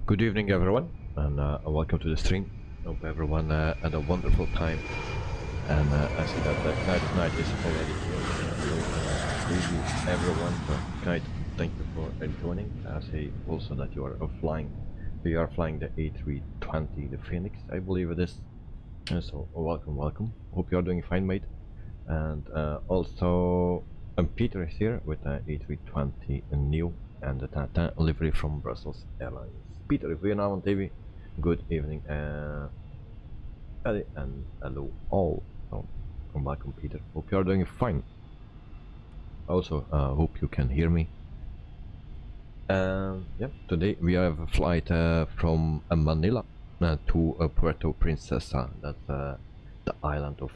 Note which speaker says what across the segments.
Speaker 1: Good evening, everyone, and welcome to the stream. Hope everyone had a wonderful time. And I see that night is already here. Hello, greetings everyone. Knight, thank you for joining. I see also that you are flying. You are flying the A320, the Phoenix, I believe it is. So welcome. Hope you are doing fine, mate. And also, Peter is here with the A320 Neo and the Tintin livery from Brussels Airlines. Peter, if we are now on TV, good evening, and hello all. So, welcome, Peter. Hope you are doing fine. Also, hope you can hear me. Yeah, today we have a flight from Manila to Puerto Princesa. That's the island of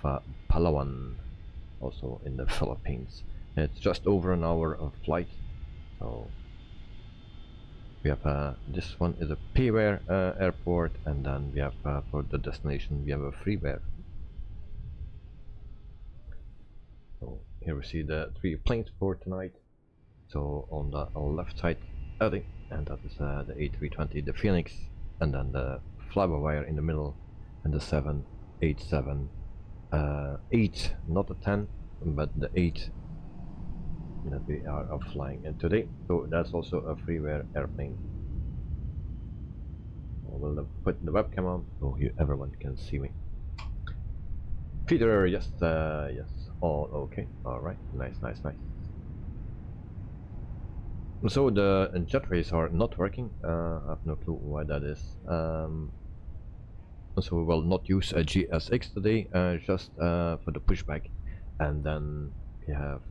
Speaker 1: Palawan, also in the Philippines. It's just over an hour of flight, so we have this one is a FREEWARE airport, and then we have for the destination we have a FREEWARE. So here we see the 3 planes for tonight. So on the left side, Eddie, and that is the A320, the Phoenix, and then the Fly-by-wire in the middle, and the 787 8, not the 10, but the 8 that we are flying in today. So that's also a FREEWARE airplane. I will put the webcam on so everyone can see me. Peter, yes, yes, all okay, all right, nice. So the jet rays are not working. I have no clue why that is. So we will not use a GSX today, just for the pushback, and then we have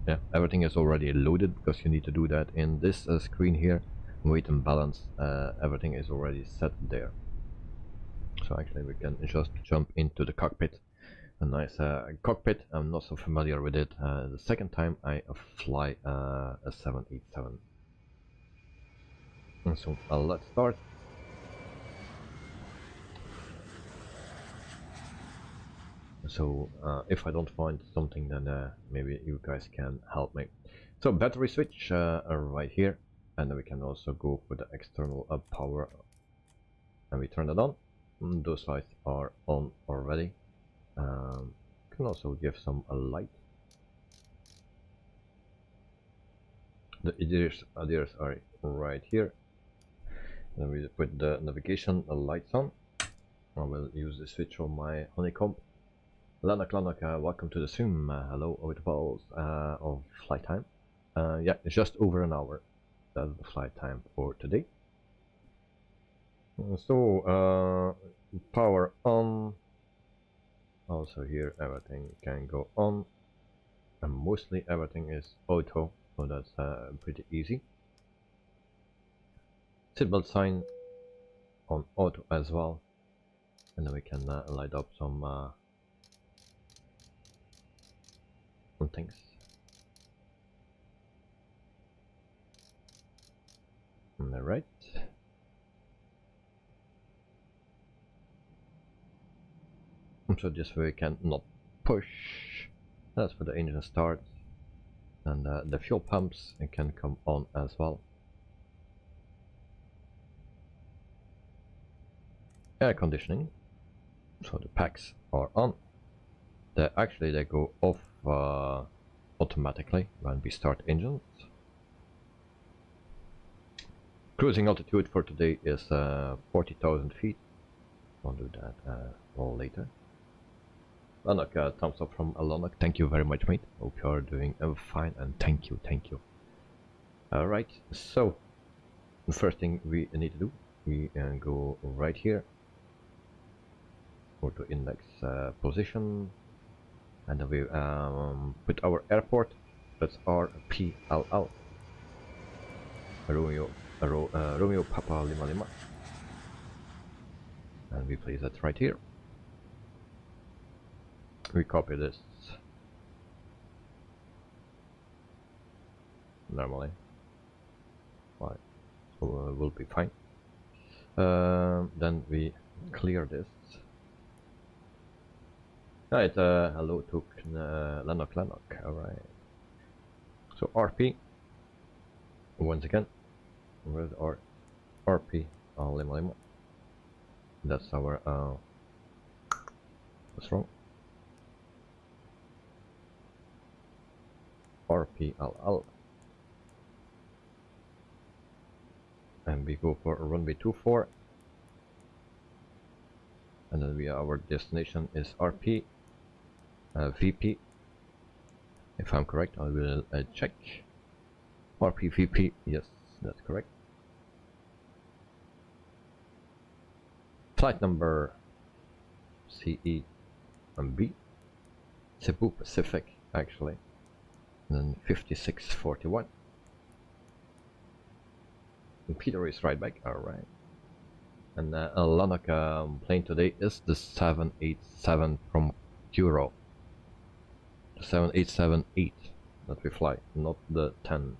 Speaker 1: yeah, everything is already loaded because you need to do that in this screen here. Weight and balance, everything is already set there. So actually we can just jump into the cockpit. A nice cockpit. I'm not so familiar with it. The second time I fly a 787. And so let's start. So if I don't find something, then maybe you guys can help me. So battery switch right here, and then we can also go for the external power, and we turn it on. Those lights are on already. Can also give some light. The ears are right here. Then we put the navigation lights on. I will use the switch on my Honeycomb. Lanak, welcome to the stream. Hello, over the balls of flight time. Yeah, it's just over an hour. That's the flight time for today. So power on. Also here everything can go on, and mostly everything is auto, so that's pretty easy. Seatbelt sign on auto as well, and then we can light up some things. Alright. So this way we can not push. That's for the engine start, and the fuel pumps can come on as well. Air conditioning, so the packs are on. They go off automatically when we start engines. Cruising altitude for today is 40,000 feet. I'll do that all later. Lanak, thumbs up from Lanak. Thank you very much, mate. Hope you are doing fine, and thank you. Alright, so the first thing we need to do, we go right here, go to index position, and then we put our airport. That's RPLL, Romeo Papa Lima Lima, and we place that right here. We copy this normally, right, so we'll be fine. Then we clear this. Right, hello to Lanok, alright. So RP, once again, Where's our RP? Lima Lima. That's our what's wrong? RPLL. And we go for runway 24. And then our destination is RP VP. If I'm correct, I will check. RPVP, yes, that's correct. Flight number CE and B, Cebu Pacific actually, and then 5641. And Peter is right back, alright. And Lanaka plane today is the 787 from KURO. The 787-8 that we fly, not the 10.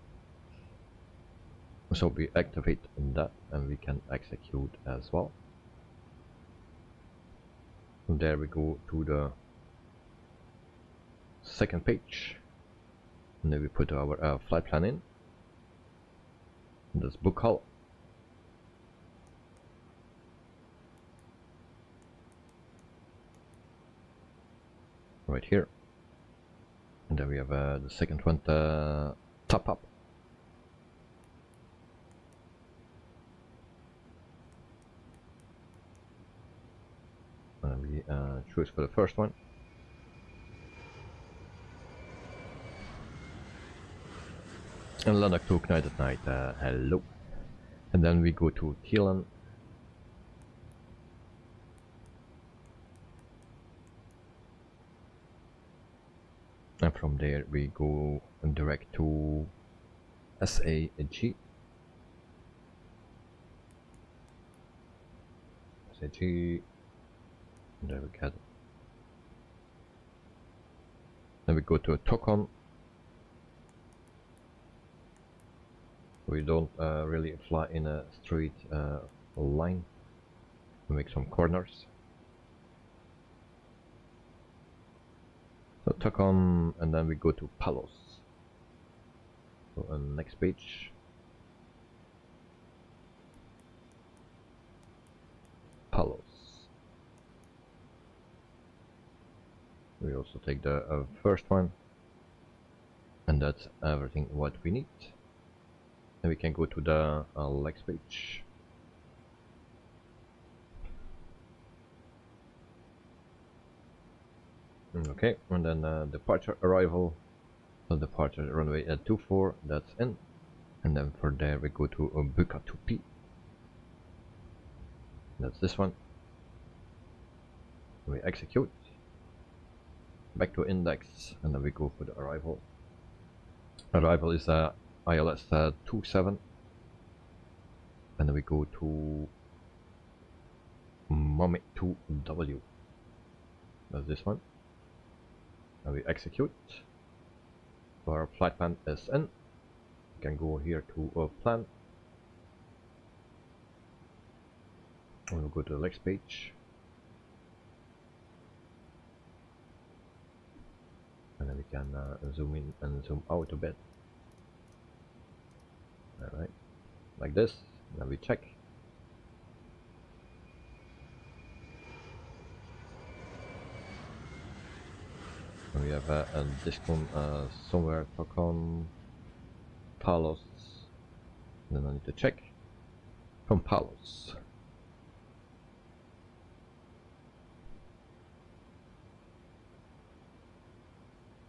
Speaker 1: So we activate that and we can execute as well. And there we go to the second page. And then we put our flight plan in. And this book hull. Right here. And then we have the second one top up. And we choose for the first one. And Landak took night at night, hello. And then we go to Thailand. And from there we go direct to SAG. SAG. There we go. Then we go to Tokon. We don't really fly in a straight line. We make some corners. So Tokon, and then we go to Palos. So next page. Palos. We also take the first one, and that's everything what we need. Then we can go to the next page. Okay, and then departure arrival. So departure runway at 24, that's in. And then for there we go to Buka 2P. That's this one. We execute. Back to index, and then we go for the arrival. Arrival is ILS 27, and then we go to Mommy 2W. That's this one. And we execute. So our flight plan is in. We can go here to plan. And we'll go to the next page. And then we can zoom in and zoom out a bit. Alright, like this. Then we check. And we have this one somewhere, Tokon, Palos. And then I need to check from Palos.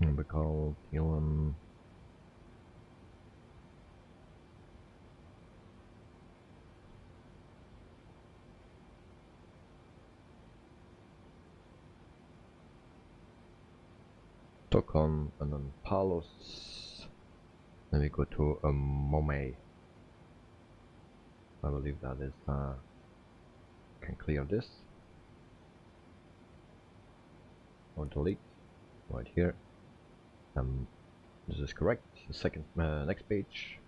Speaker 1: And we call Elon. Tokon, and then Palos. Then we go to Mome. I believe that is can clear this or delete right here. This is correct. The second next page.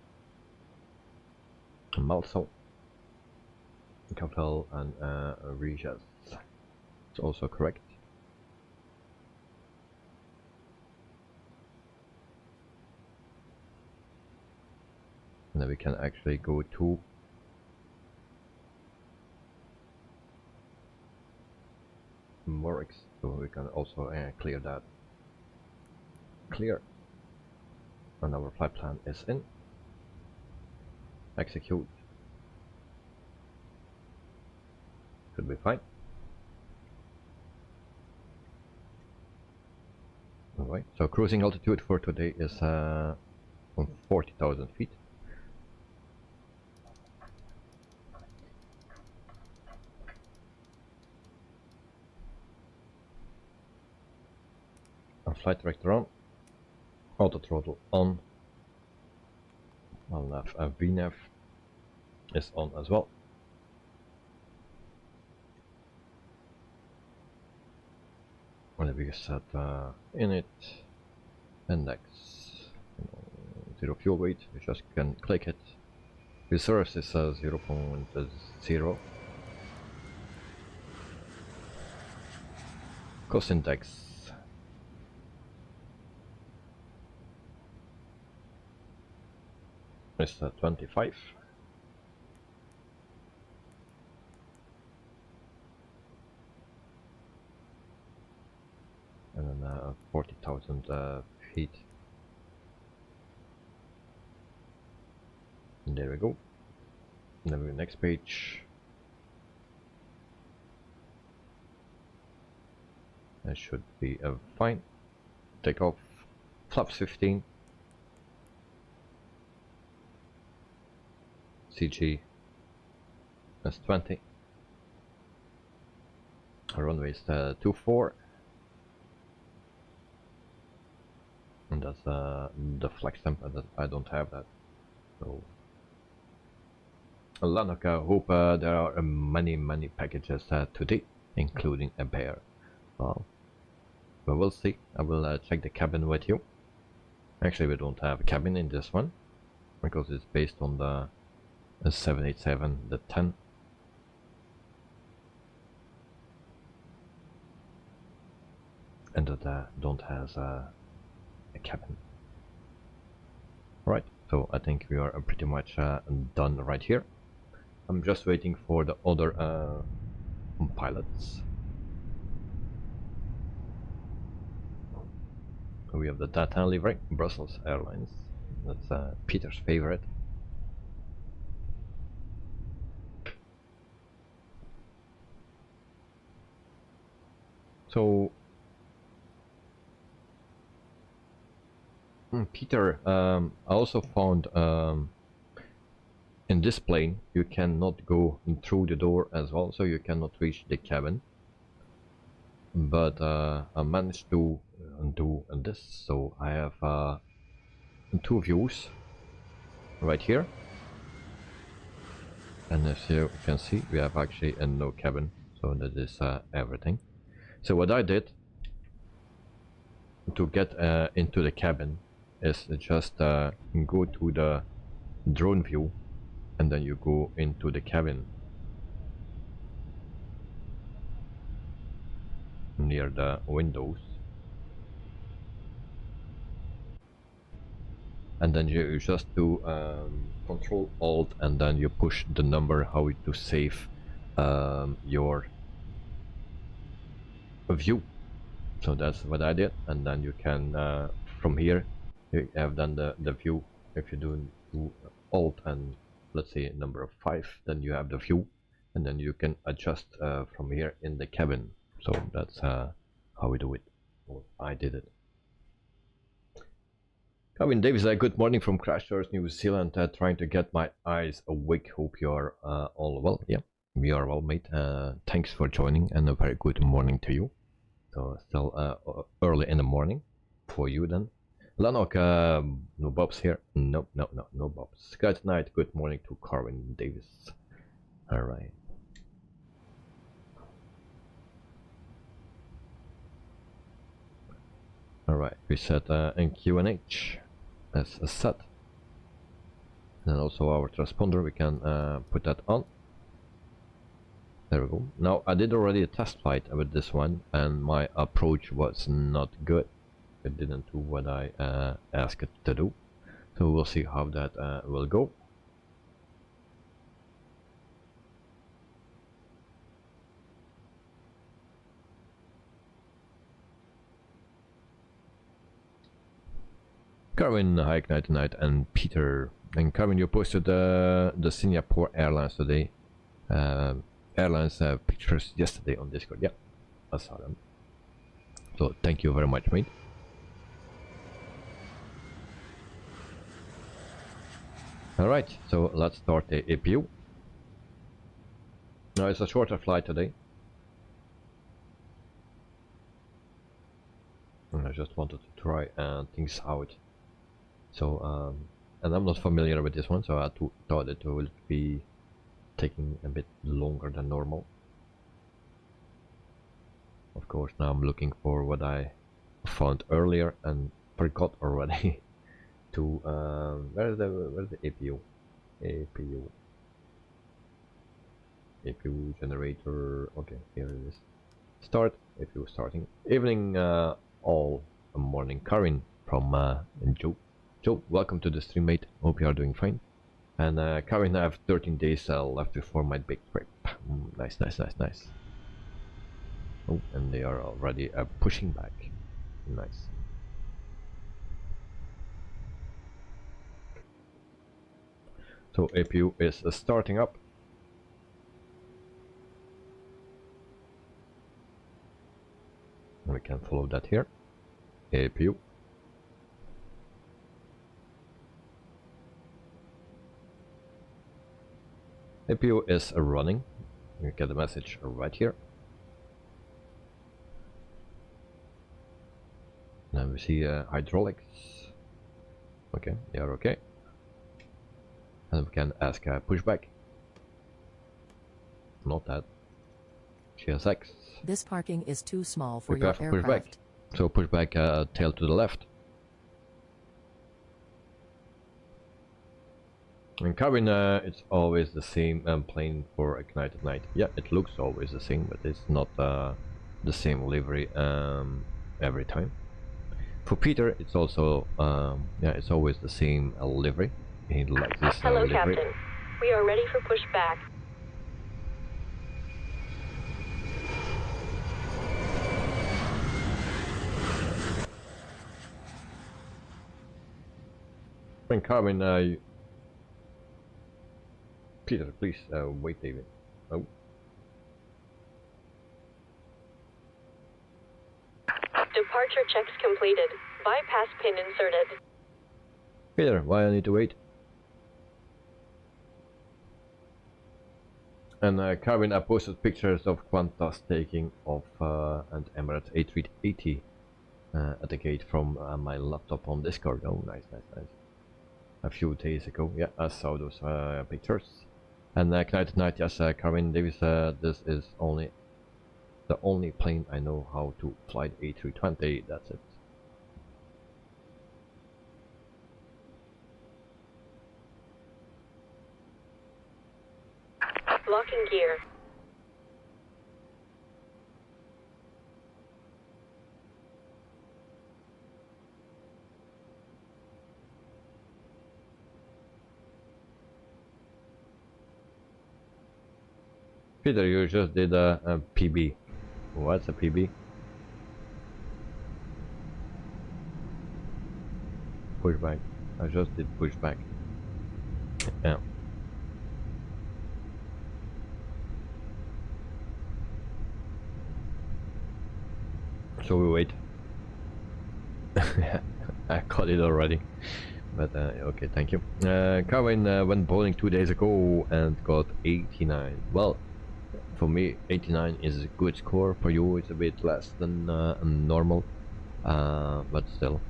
Speaker 1: Malso, capital, and Regis. It's also correct. And then we can actually go to works, so we can also clear that. Clear. And our flight plan is in. Execute. Should be fine. Alright, so cruising altitude for today is on 40,000 feet. Flight director on, auto throttle on, VNAV is on as well. And we set init, index, 0 fuel weight, you just can click it. Reserves is 0.0. Cost index is 25. And then 40,000 feet. And there we go. And then the next page. That should be fine. Take off. Flaps 15. CG is 20. Runway is 24. And that's the flex temp, I don't have that. So Lanaka, hope there are many packages today, including a bear. But we'll see. I will check the cabin with you. Actually, we don't have a cabin in this one because it's based on the 787, the 10. And that don't has a cabin. Right, so I think we are pretty much done right here. I'm just waiting for the other pilots. We have the data livery, Brussels Airlines. That's Peter's favorite. So Peter, I also found in this plane you cannot go through the door as well, so you cannot reach the cabin. But I managed to do this, so I have two views right here, and as you can see we have actually no cabin, so that is everything. So what I did to get into the cabin is just go to the drone view and then you go into the cabin near the windows, and then you just do Control Alt and then you push the number how to save your view. So that's what I did, and then you can from here you have done the view. If you do Alt and let's say number 5, then you have the view, and then you can adjust from here in the cabin. So that's how we do it, or I did it. Calvin Davis, good morning from Christchurch, New Zealand. Trying to get my eyes awake. Hope you are all well. Yeah, we are well, mate. Thanks for joining, and a very good morning to you. So still early in the morning for you then. Lanok, no Bobs here. No Bobs. Good night. Good morning to Carvin Davis. All right. All right. We set NQNH as a set, and also our transponder. We can put that on. There we go. Now I did already a test flight with this one, and my approach was not good. It didn't do what I asked it to do. So we'll see how that will go. Carvin, hi Night and Peter. And Carvin, you posted the Singapore Airlines today. Airlines pictures yesterday on Discord. Yeah, I saw them. So thank you very much, mate. Alright, so let's start the APU. Now it's a shorter flight today. And I just wanted to try things out. So, and I'm not familiar with this one, so I thought it would be taking a bit longer than normal. Of course, now I'm looking for what I found earlier and forgot already. To where's the APU? APU generator. Okay, here it is. Start APU starting. Evening, all morning. Karin from Joe. Joe, welcome to the stream, mate. Hope you are doing fine. And Karin, I have 13 days left before my big trip. Nice. Oh, and they are already pushing back. Nice. So APU is starting up. We can follow that here. APU. APU is running. You get the message right here. Now we see hydraulics. Okay, they are okay. And we can ask pushback. Not that. GSX.
Speaker 2: This parking is too small for your aircraft.
Speaker 1: Pushback. So pushback tail to the left. And cabin, it's always the same plane for Ignited Night. Yeah, it looks always the same, but it's not the same livery every time. For Peter, it's also yeah, it's always the same livery. He likes this
Speaker 3: Hello,
Speaker 1: livery.
Speaker 3: Captain. We are ready for pushback.
Speaker 1: And Carmen, Peter, please wait, David. Oh.
Speaker 3: Departure checks completed. Bypass pin inserted.
Speaker 1: Peter, why I need to wait? And Carmen, I posted pictures of Qantas taking off and Emirates A380 at the gate from my laptop on Discord. Oh, nice. A few days ago, yeah, I saw those pictures. And Ignited Night, yes, Carmen Davis, this is the only plane I know how to fly the A320. That's it.
Speaker 3: Locking gear.
Speaker 1: Peter, you just did a PB. What's a PB? Pushback. I just did pushback. Yeah. So we wait. I caught it already. But okay, thank you. Carwin went bowling 2 days ago and got 89. Well, for me 89 is a good score. For you it's a bit less than normal, but still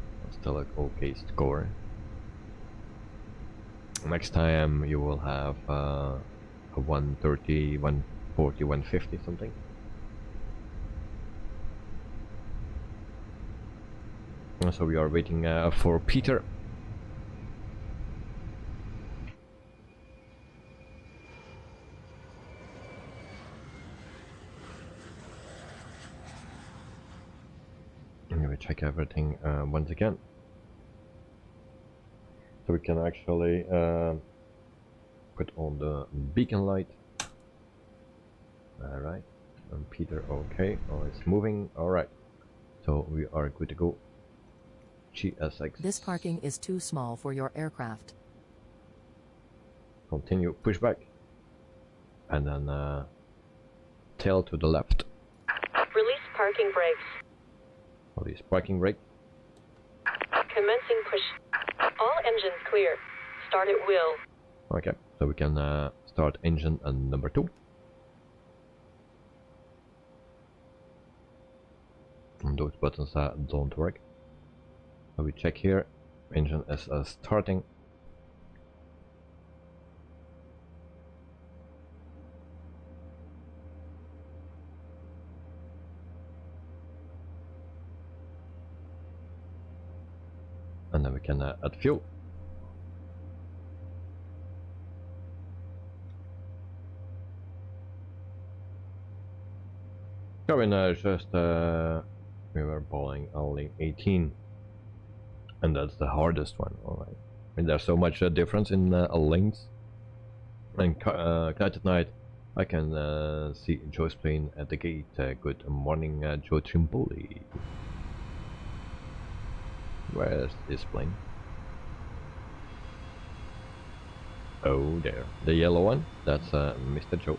Speaker 1: an okay score. Next time you will have a 130, 140, 150 something. So we are waiting for Peter. And we check everything once again. So we can actually put on the beacon light. Alright. And Peter, okay. Oh, it's moving. Alright. So we are good to go. GSX.
Speaker 2: This parking is too small for your aircraft.
Speaker 1: Continue, push back. And then tail to the left.
Speaker 3: Release parking brakes.
Speaker 1: Release parking brake.
Speaker 3: Commencing push. All engines clear. Start at will.
Speaker 1: Okay, so we can start engine and number 2. And those buttons don't work. So we check here. Engine is starting. And then we can add fuel. Going just we were bowling only 18, and that's the hardest one. Alright, I mean, there's so much difference in lengths. And tonight at night, I can see Joe's plane at the gate. Good morning, Joe Trimboli. Where's this plane? Oh, there, the yellow one. That's Mr. Joe.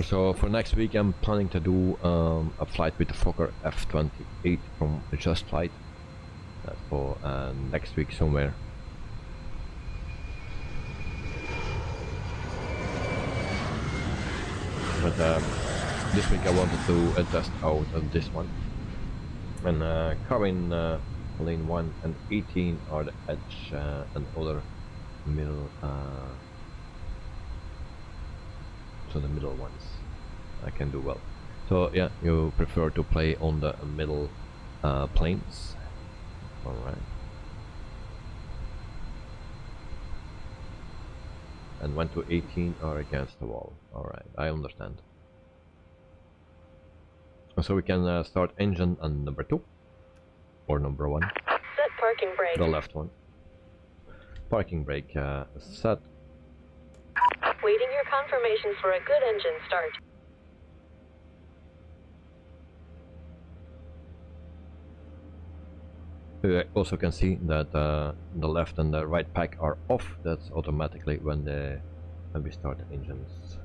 Speaker 1: So for next week I'm planning to do a flight with the Fokker F-28 from Just Flight. That's for next week somewhere. But this week I wanted to test out this one. And covering lane 1 and 18 are the edge and other middle, so the middle ones I can do well. So yeah, you prefer to play on the middle planes. Alright. And 1 to 18 are against the wall. Alright, I understand. So we can start engine on number 2 or number 1.
Speaker 3: Set parking brake.
Speaker 1: The left one. Parking brake set.
Speaker 3: Waiting your confirmation for a good engine start.
Speaker 1: You also can see that the left and the right pack are off. That's automatically when we start the engines.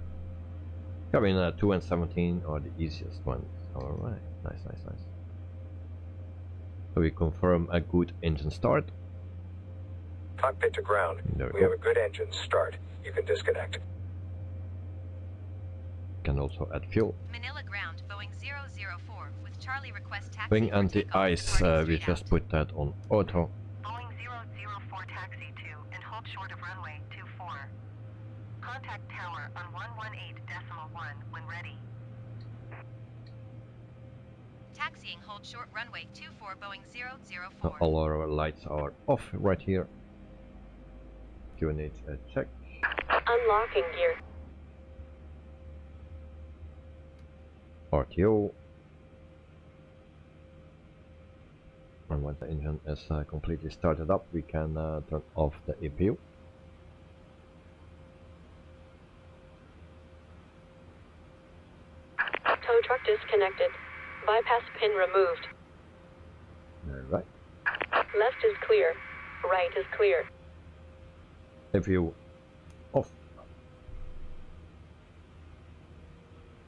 Speaker 1: Cabin 2 and 17 are the easiest ones. Alright, nice. So we confirm a good engine start.
Speaker 4: Cockpit to ground. We have a good engine start. You can disconnect.
Speaker 1: Can also add fuel.
Speaker 5: Manila ground, Boeing 004 with Charlie request taxi.
Speaker 1: Wing anti-ice, we just put that on auto.
Speaker 5: Boeing 004 taxi to and hold short of runway 24. Contact tower on 118.1 when ready. Taxiing hold short runway 24 Boeing 004.
Speaker 1: All our lights are off right here. QNH check.
Speaker 3: Unlocking gear.
Speaker 1: RTO. And once the engine is completely started up, we can turn off the EPU.
Speaker 3: Tow truck disconnected. Bypass pin removed.
Speaker 1: Alright.
Speaker 3: Left is clear. Right is clear.
Speaker 1: EPU off.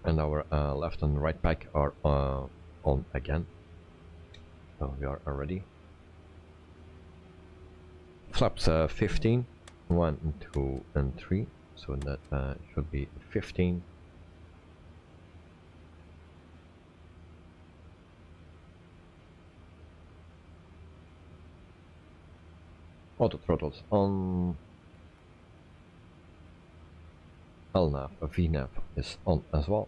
Speaker 1: And our left and right pack are on again. So we are ready. Flaps 15, 1, 2 and 3. So that should be 15. Auto throttles on. LNAV, VNAV is on as well.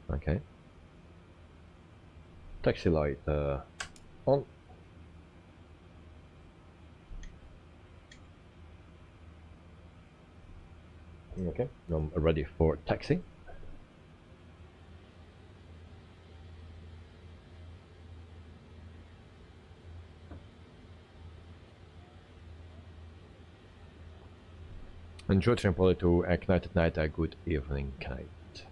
Speaker 1: Okay. Taxi light on. Okay, I'm ready for taxi. Enjoy Trimpoli to Knight at night. A good evening, Knight.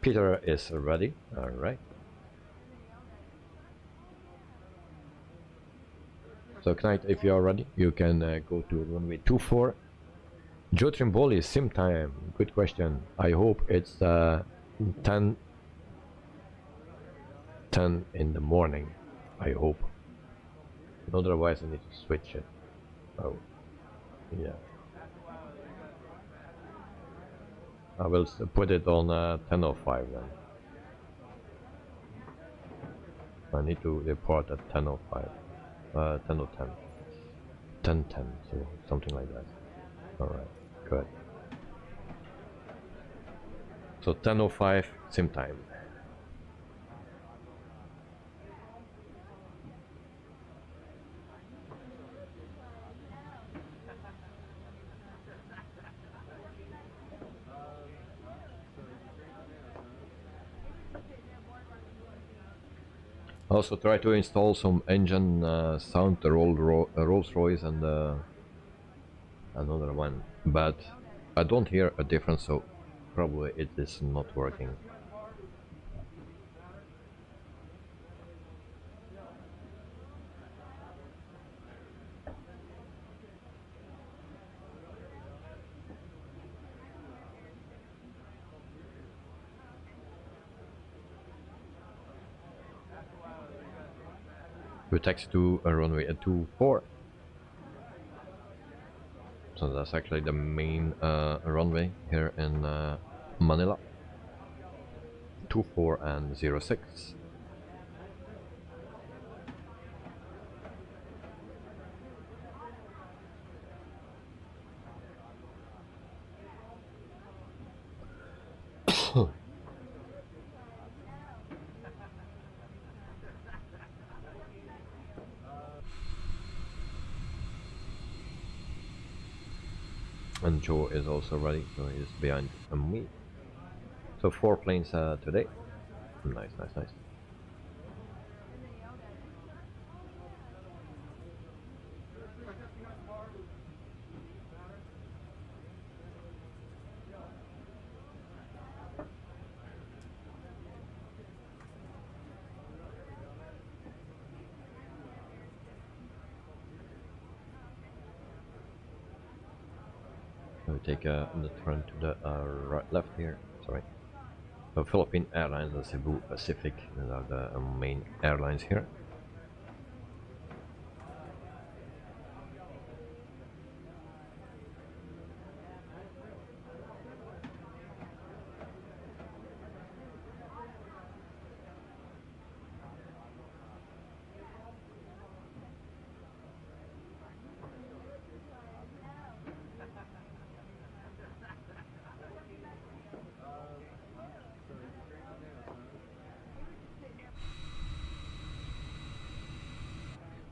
Speaker 1: Peter is ready. All right. So Knight, if you are ready, you can go to runway 24. Joe Trimboli, sim time. Good question. I hope it's 10 in the morning. I hope. Otherwise, I need to switch it. Oh, yeah. I will put it on 10:05 then. I need to report at 10:05. 10:10. 10:10, so something like that. Alright, good. So 10:05 sim time. Also try to install some engine sound, the Rolls-Royce and another one, but I don't hear a difference, so probably it is not working. We taxi to a runway at 24. So that's actually the main runway here in Manila. 24 and 06. And Joe is also ready, so he's behind me. So 4 planes today. Nice, nice, nice. We take the turn to the right, left here. Sorry. So Philippine Airlines and Cebu Pacific, these are the main airlines here.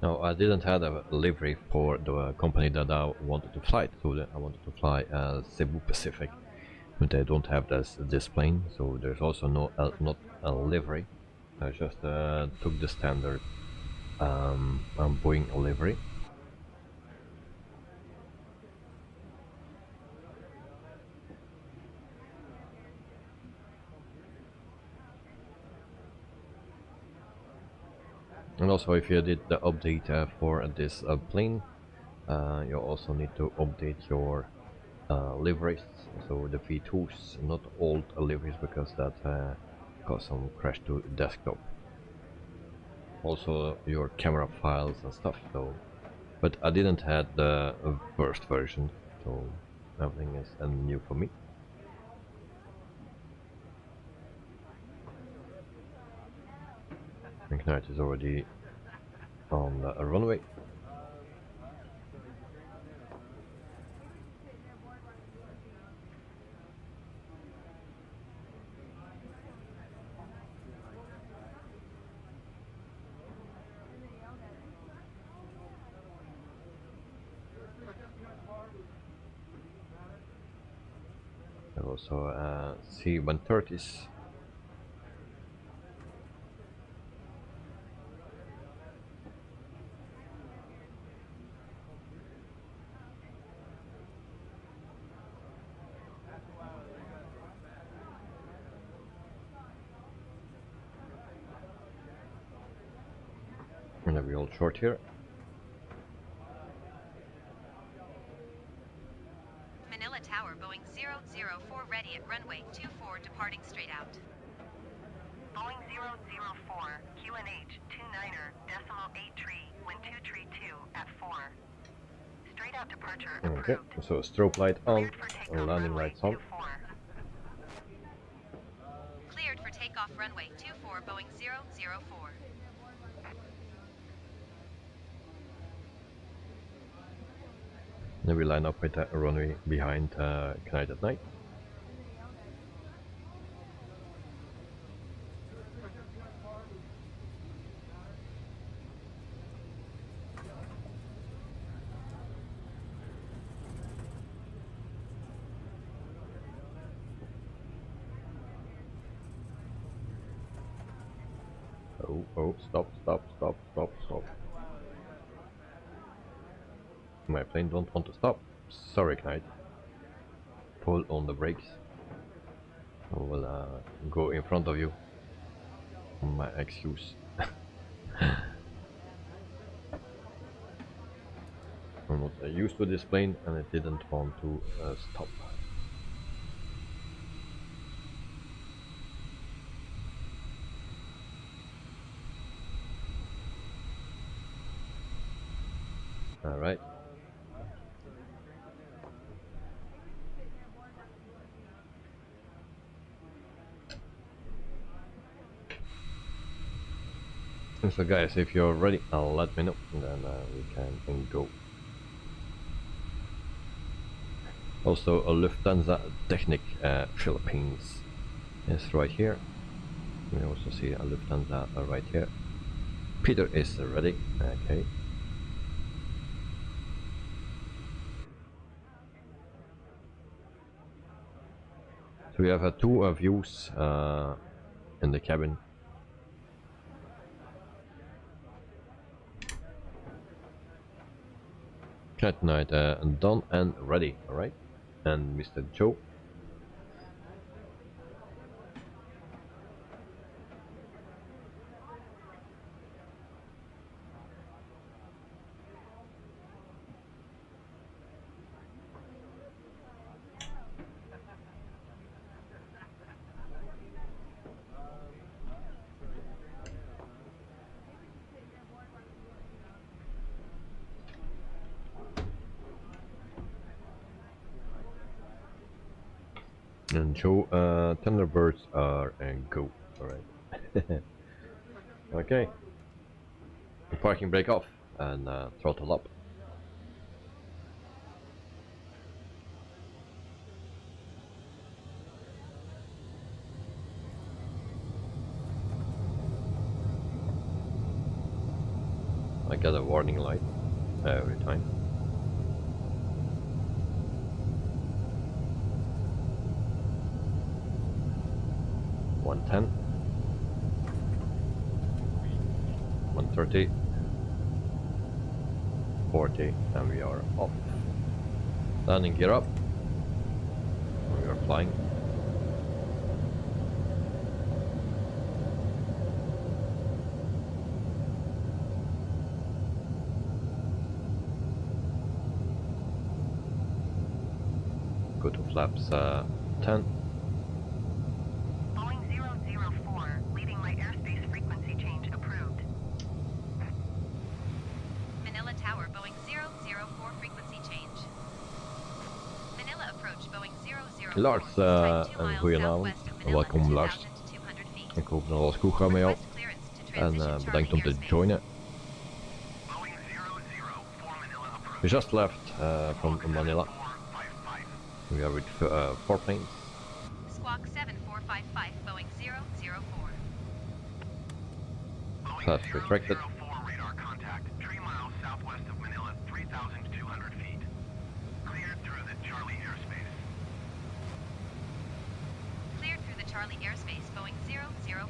Speaker 1: Now I didn't have a livery for the company that I wanted to fly, so I wanted to fly Cebu Pacific, but they don't have this plane, so there's also not a livery. I just took the standard Boeing livery. And also, if you did the update for this plane, you also need to update your liveries, so the V2s, not old liveries, because that caused some crash to desktop. Also your camera files and stuff, so, but I didn't have the first version, so everything is new for me. Ignite is already on the runway. And also C-130s. And we hold short here.
Speaker 5: Manila Tower, Boeing 004 ready at runway 24, departing straight out. Boeing 004, QNH 29er, decimal 8 tree, wind 2 tree 2 at 4. Straight out departure
Speaker 1: Okay,
Speaker 5: approved.
Speaker 1: so strobe light on,
Speaker 5: Cleared for takeoff,
Speaker 1: and landing
Speaker 5: runway
Speaker 1: lights on.
Speaker 5: 24. Cleared for takeoff, runway 24, Boeing 004.
Speaker 1: Then we line up with the runway behind Knight at Night. Oh, stop. My plane don't want to stop. Sorry, Knight. Pull on the brakes. I will go in front of you. My excuse. I'm not used to this plane and it didn't want to stop. Alright. So guys, if you're ready, let me know, and then we can go. Also, a Lufthansa Technic Philippines is right here. We also see a Lufthansa right here. Peter is ready. Okay. So we have two views in the cabin. Cat Night done and ready, alright? And Mr. Joe. And Joe, Thunderbirds are go, alright. Okay. The parking brake off and throttle up. I get a warning light every time. One 130, 40, and we are off. Landing gear up. We are flying. Go to flaps 10.
Speaker 5: Boeing 004, leading my airspace frequency change approved. Manila Tower, Boeing 004 frequency change. Manila approach, Boeing 004.
Speaker 1: Lars, een goeie avond. Welkom Lars. Ik hoop dat alles goed gaat met jou. En bedankt om te joinen. We just left from Manila. We are with 4 planes.
Speaker 5: Squawk 7455, Boeing 004.
Speaker 1: Flaps retracted.
Speaker 4: Radar contact, 3 miles southwest of Manila, 3,200 feet. Cleared through the Charlie airspace.
Speaker 5: Cleared through the Charlie airspace, Boeing 004.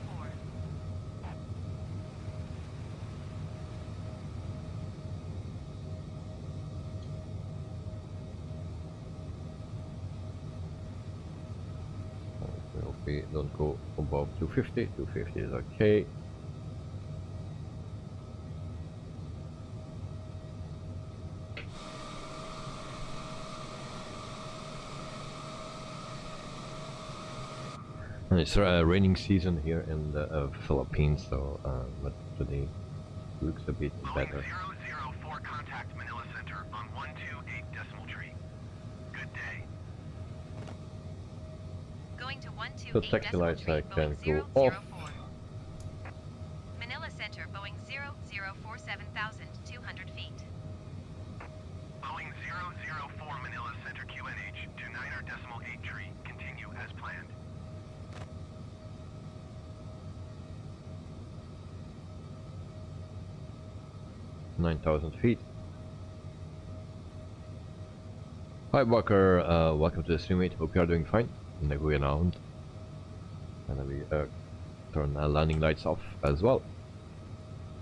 Speaker 1: We don't go above 250. 250 is okay. And it's raining season here in the Philippines, so but today looks a bit better.
Speaker 4: 004 contact Manila Center on 128 decimal tree. Good day.
Speaker 5: Going to 128
Speaker 1: So taxi
Speaker 5: decimal
Speaker 1: lights
Speaker 5: tree,
Speaker 1: I can
Speaker 5: Boeing
Speaker 1: go
Speaker 5: 004.
Speaker 1: off.
Speaker 5: Manila Center, Boeing 0047,200 feet.
Speaker 4: Boeing 004 Manila Center QNH to 9er decimal 8 tree. Continue as planned.
Speaker 1: $9,000 feet. Hi Walker, welcome to the stream, mate. Hope you are doing fine. And then we around. And then we turn landing lights off as well.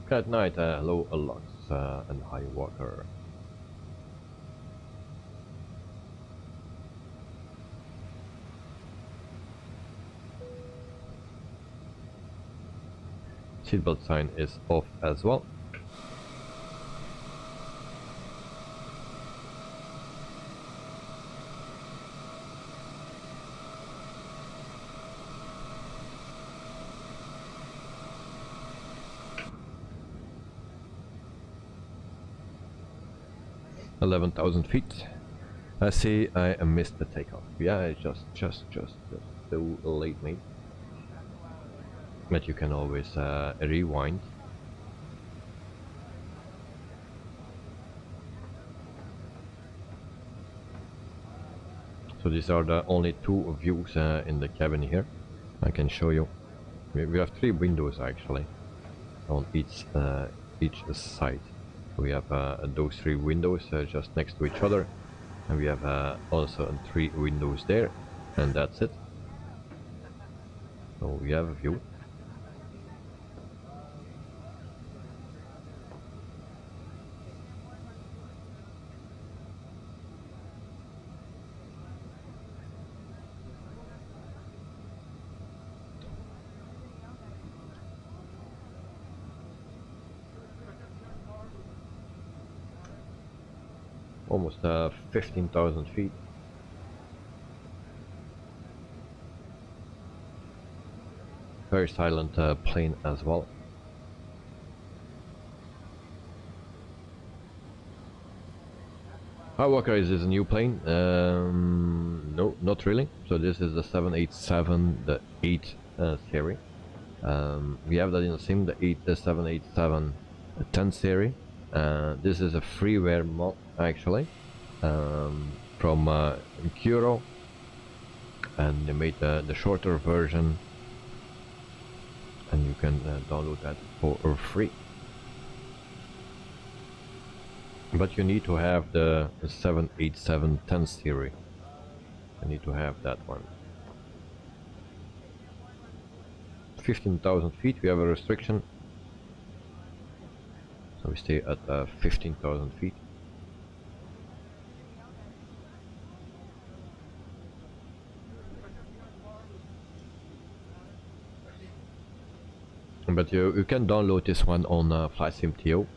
Speaker 1: Good night, hello Alox, and hi Walker. Seatbelt sign is off as well. $11,000 feet. I see I missed the takeoff. Yeah, it's just too late, mate. But you can always rewind. So these are the only two views in the cabin here. I can show you. We have three windows actually on each side. We have those three windows just next to each other, and we have also three windows there, and that's it. So we have a view. Almost 15,000 feet. Very silent plane as well. Hi Walker, is this a new plane? No, not really. So this is the 787, the 8 series. We have that in the sim, the 787 10 series. This is a freeware mod actually, from QURO, and they made the shorter version, and you can download that for free. But you need to have the 787 10 series. You need to have that one. 15,000 feet. We have a restriction. So we stay at 15,000 feet. But you can download this one on FlightSim.to. You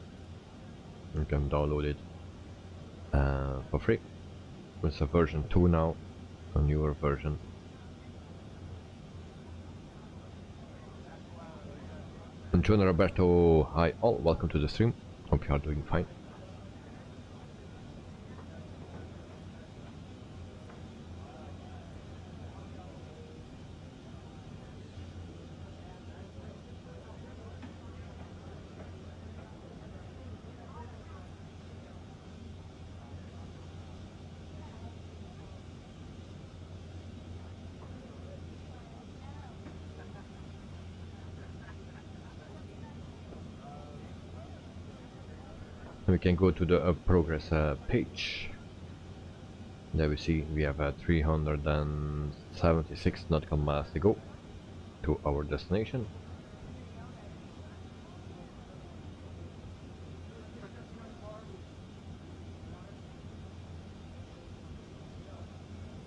Speaker 1: can download it for free. It's a version 2 now, a newer version. And John Roberto, hi all, welcome to the stream. Hope you are doing fine. We can go to the progress page. There we see we have 376 nautical miles to go to our destination.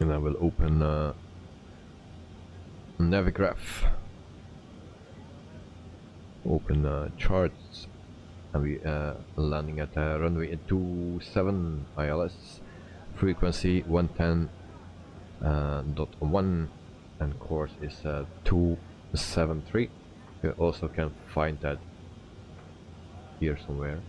Speaker 1: And I will open Navigraph, open charts. And we landing at runway 27 ILS, frequency 110.1, and course is 273. You also can find that here somewhere.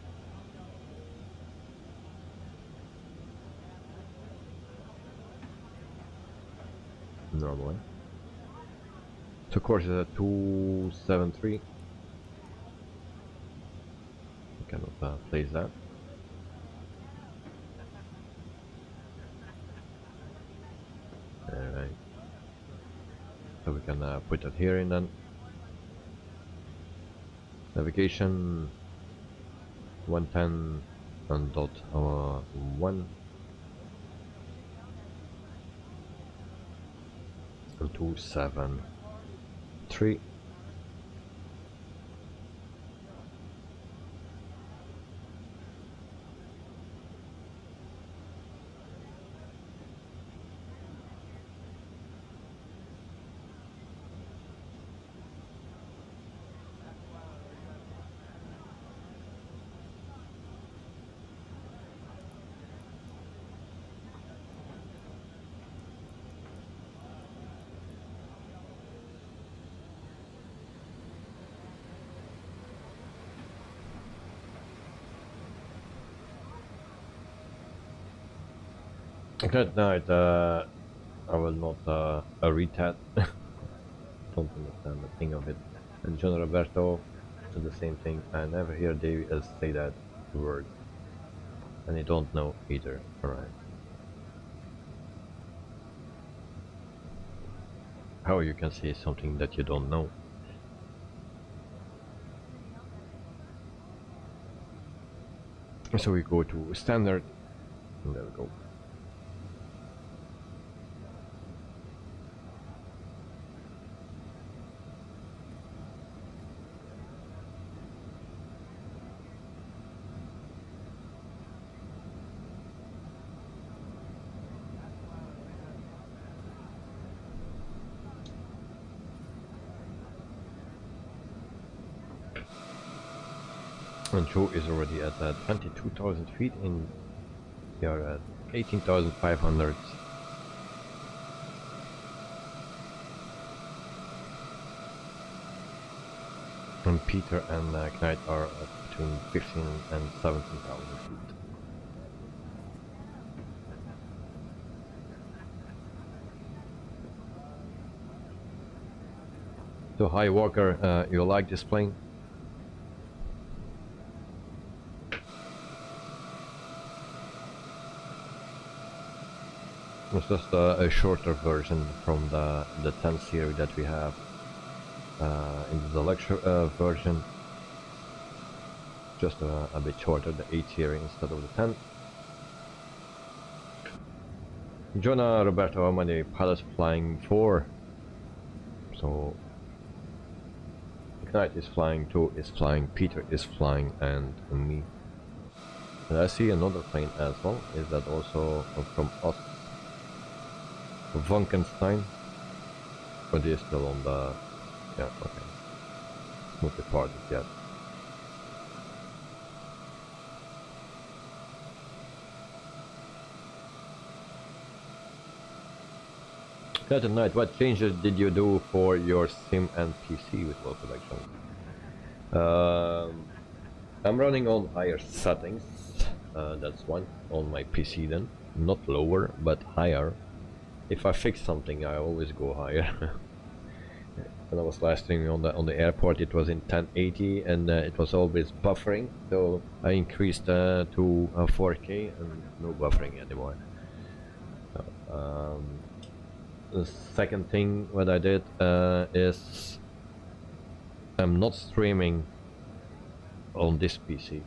Speaker 1: Normally. So course is 273. You cannot place that. Alright. So we can put that here in then. Navigation 110 and dot 1 and 273. Good night. I will not read that. Don't understand the thing of it. And John Roberto said the same thing. I never hear David say that word, and I don't know either. Alright. How you can say something that you don't know? So we go to standard, and there we go. And Joe is already at 22,000 feet in here at 18,500. And Peter and Knight are at between 15 and 17,000 feet. So hi Walker, you like this plane? It's just a shorter version from the 10 series that we have in the lecture version. Just a bit shorter, the 8 series instead of the 10. Jonah, Roberto, how many pilots flying? 4. So Knight is flying, Joe is flying, Peter is flying, and me. And I see another plane as well. Is that also from us? Frankenstein, but they're still on the, yeah, okay, not departed yet. That night, what changes did you do for your sim and PC with low production? I'm running on higher settings, that's one, on my PC then, not lower, but higher. If I fix something, I always go higher. When I was last streaming on the airport, it was in 1080 and it was always buffering, so I increased to 4K and no buffering anymore. The second thing what I did is I'm not streaming on this PC.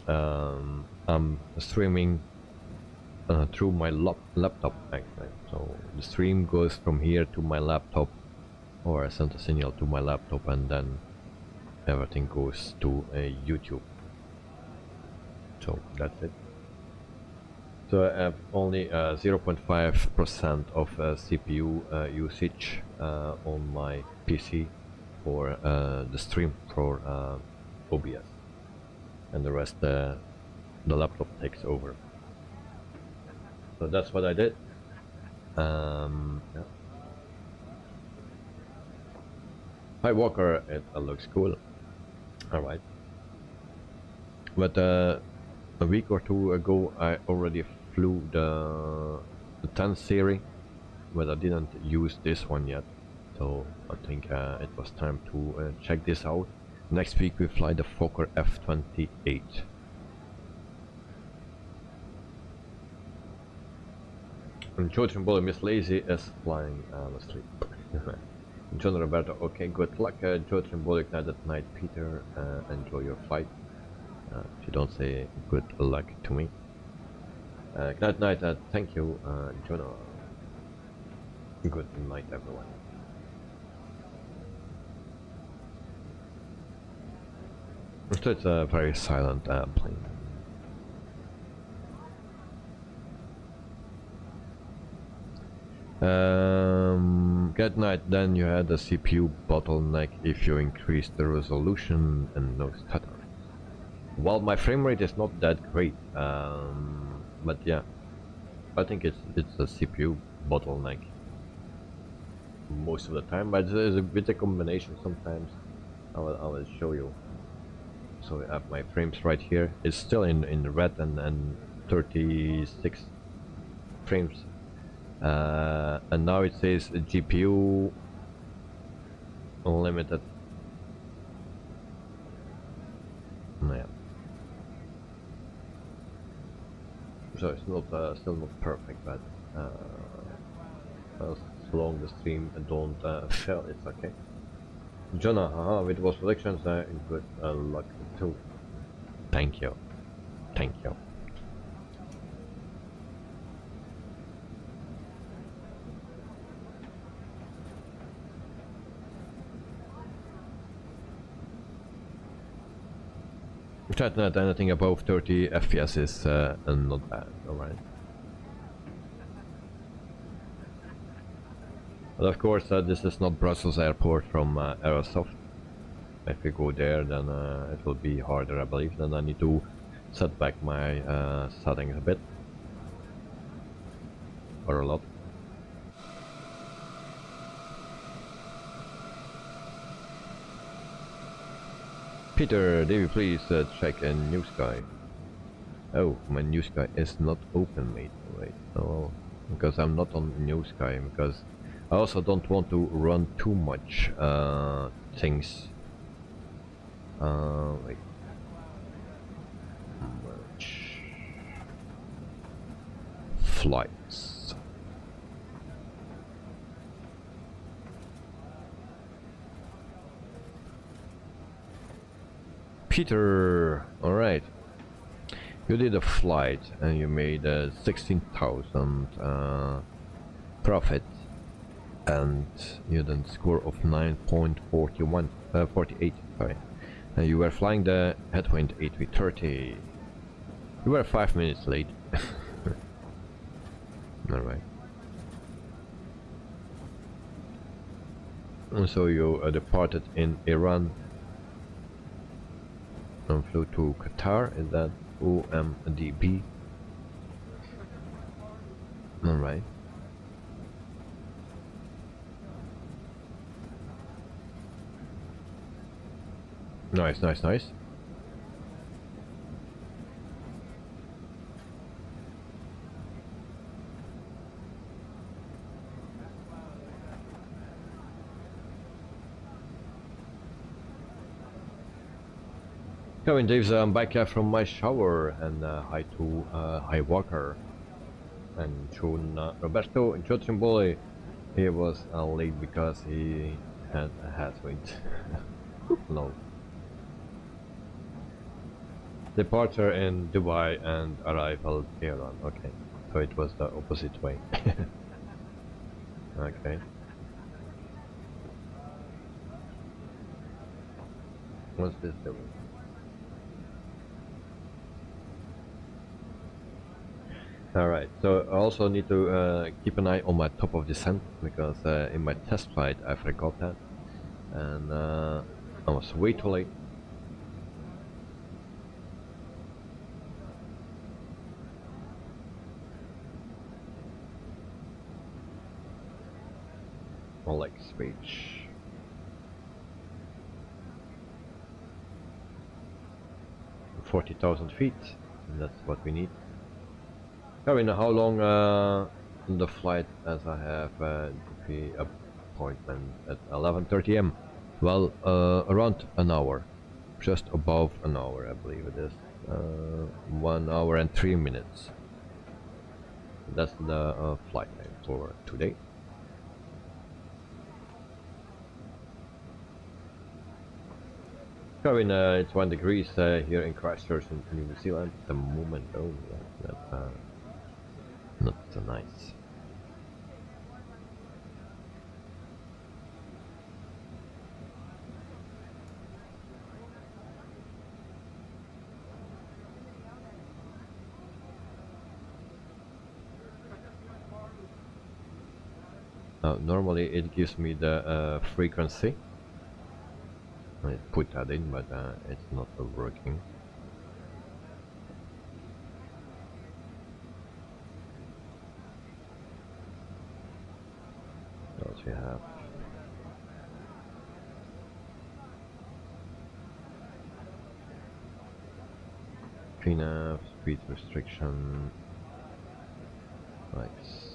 Speaker 1: I'm streaming through my laptop actually. So the stream goes from here to my laptop, or I send a signal to my laptop, and then everything goes to YouTube. So that's it. So I have only 0.5% of CPU usage on my PC for the stream for OBS, and the rest the laptop takes over. So that's what I did. Yeah. Hi Walker, it looks cool. Alright. But a week or two ago I already flew the 10 series, but I didn't use this one yet. So I think it was time to check this out. Next week we fly the Fokker F-28. And Joe Trimbolo, Miss Lazy is flying asleep. John Roberto, okay, good luck. Joe Trimbolo, Ignite at night. Peter, enjoy your flight. If you don't say good luck to me. Good night, thank you, Jonah. Good night, everyone. So it's a very silent plane. Good night. Then you had a CPU bottleneck if you increase the resolution and no stutter. Well, my frame rate is not that great, but yeah, I think it's a CPU bottleneck most of the time, but it's a bit of combination sometimes. I will show you. So I have my frames right here. It's still in the red and 36 frames, and now it says GPU unlimited. Yeah. So it's not still not perfect, but as long the stream don't fail, it's okay. Jonah, with those predictions, good luck too. Thank you. Thank you. Chat, not anything above 30 FPS is not bad, alright. But of course, this is not Brussels Airport from Aerosoft. If we go there, then it will be harder, I believe. Then I need to set back my settings a bit. Or a lot. Peter, Davey, please check a New Sky. Oh, my New Sky is not open, mate. Wait, oh, because I'm not on New Sky, because I also don't want to run too much things. Wait. Merge. Flights. Peter, alright. You did a flight and you made 16,000 profit, and you had a score of 9.48, sorry. And you were flying the headwind A330. You were 5 minutes late. Alright. And so you departed in Iran and flew to Qatar. Is that OMDB? Alright. Nice, nice, nice. Kevin Daves, I'm back from my shower, and hi to Hi Walker and June Roberto and Jotrimboli. He was late because he had a headwind. No. Departure in Dubai and arrival Tehran. Okay, so it was the opposite way. Okay. What's this doing? Alright, so I also need to keep an eye on my top of descent, because in my test flight I forgot that, and I was way too late. Like speech. $40,000 feet. That's what we need. I mean, how long the flight? As I have the appointment at 11:30 am. Well, around an hour, just above an hour, I believe it is. 1 hour and 3 minutes. That's the flight time for today. Going, it's 1 degrees here in Christchurch in New Zealand at the moment. Oh, yeah, that's not so nice. Normally it gives me the frequency. I put that in, but it's not working. What else we have? PNAV, speed restriction. Nice.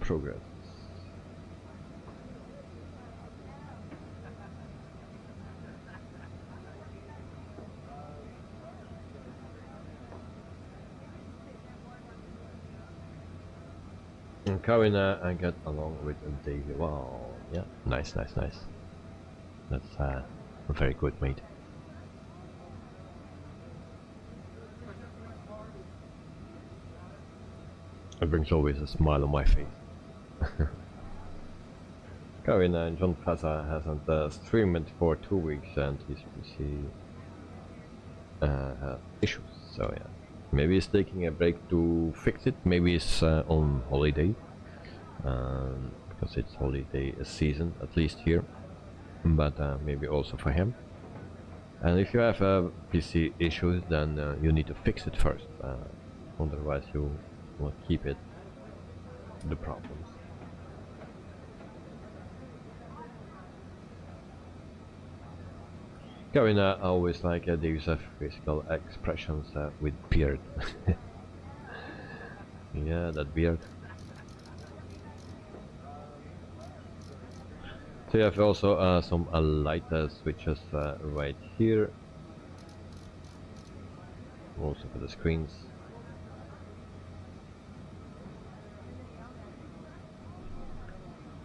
Speaker 1: Progress. And Karina, I get along with David. Wow, yeah, nice. That's very good, mate. It brings always a smile on my face. Kevin and John Plaza hasn't streamed for 2 weeks and his PC has issues, so yeah. Maybe he's taking a break to fix it, maybe he's on holiday, because it's holiday season, at least here, but maybe also for him. And if you have PC issues, then you need to fix it first, otherwise you will keep it, the problems. Kevin, I always like the use of physical expressions with beard. Yeah, that beard. So you have also some light switches right here, also for the screens.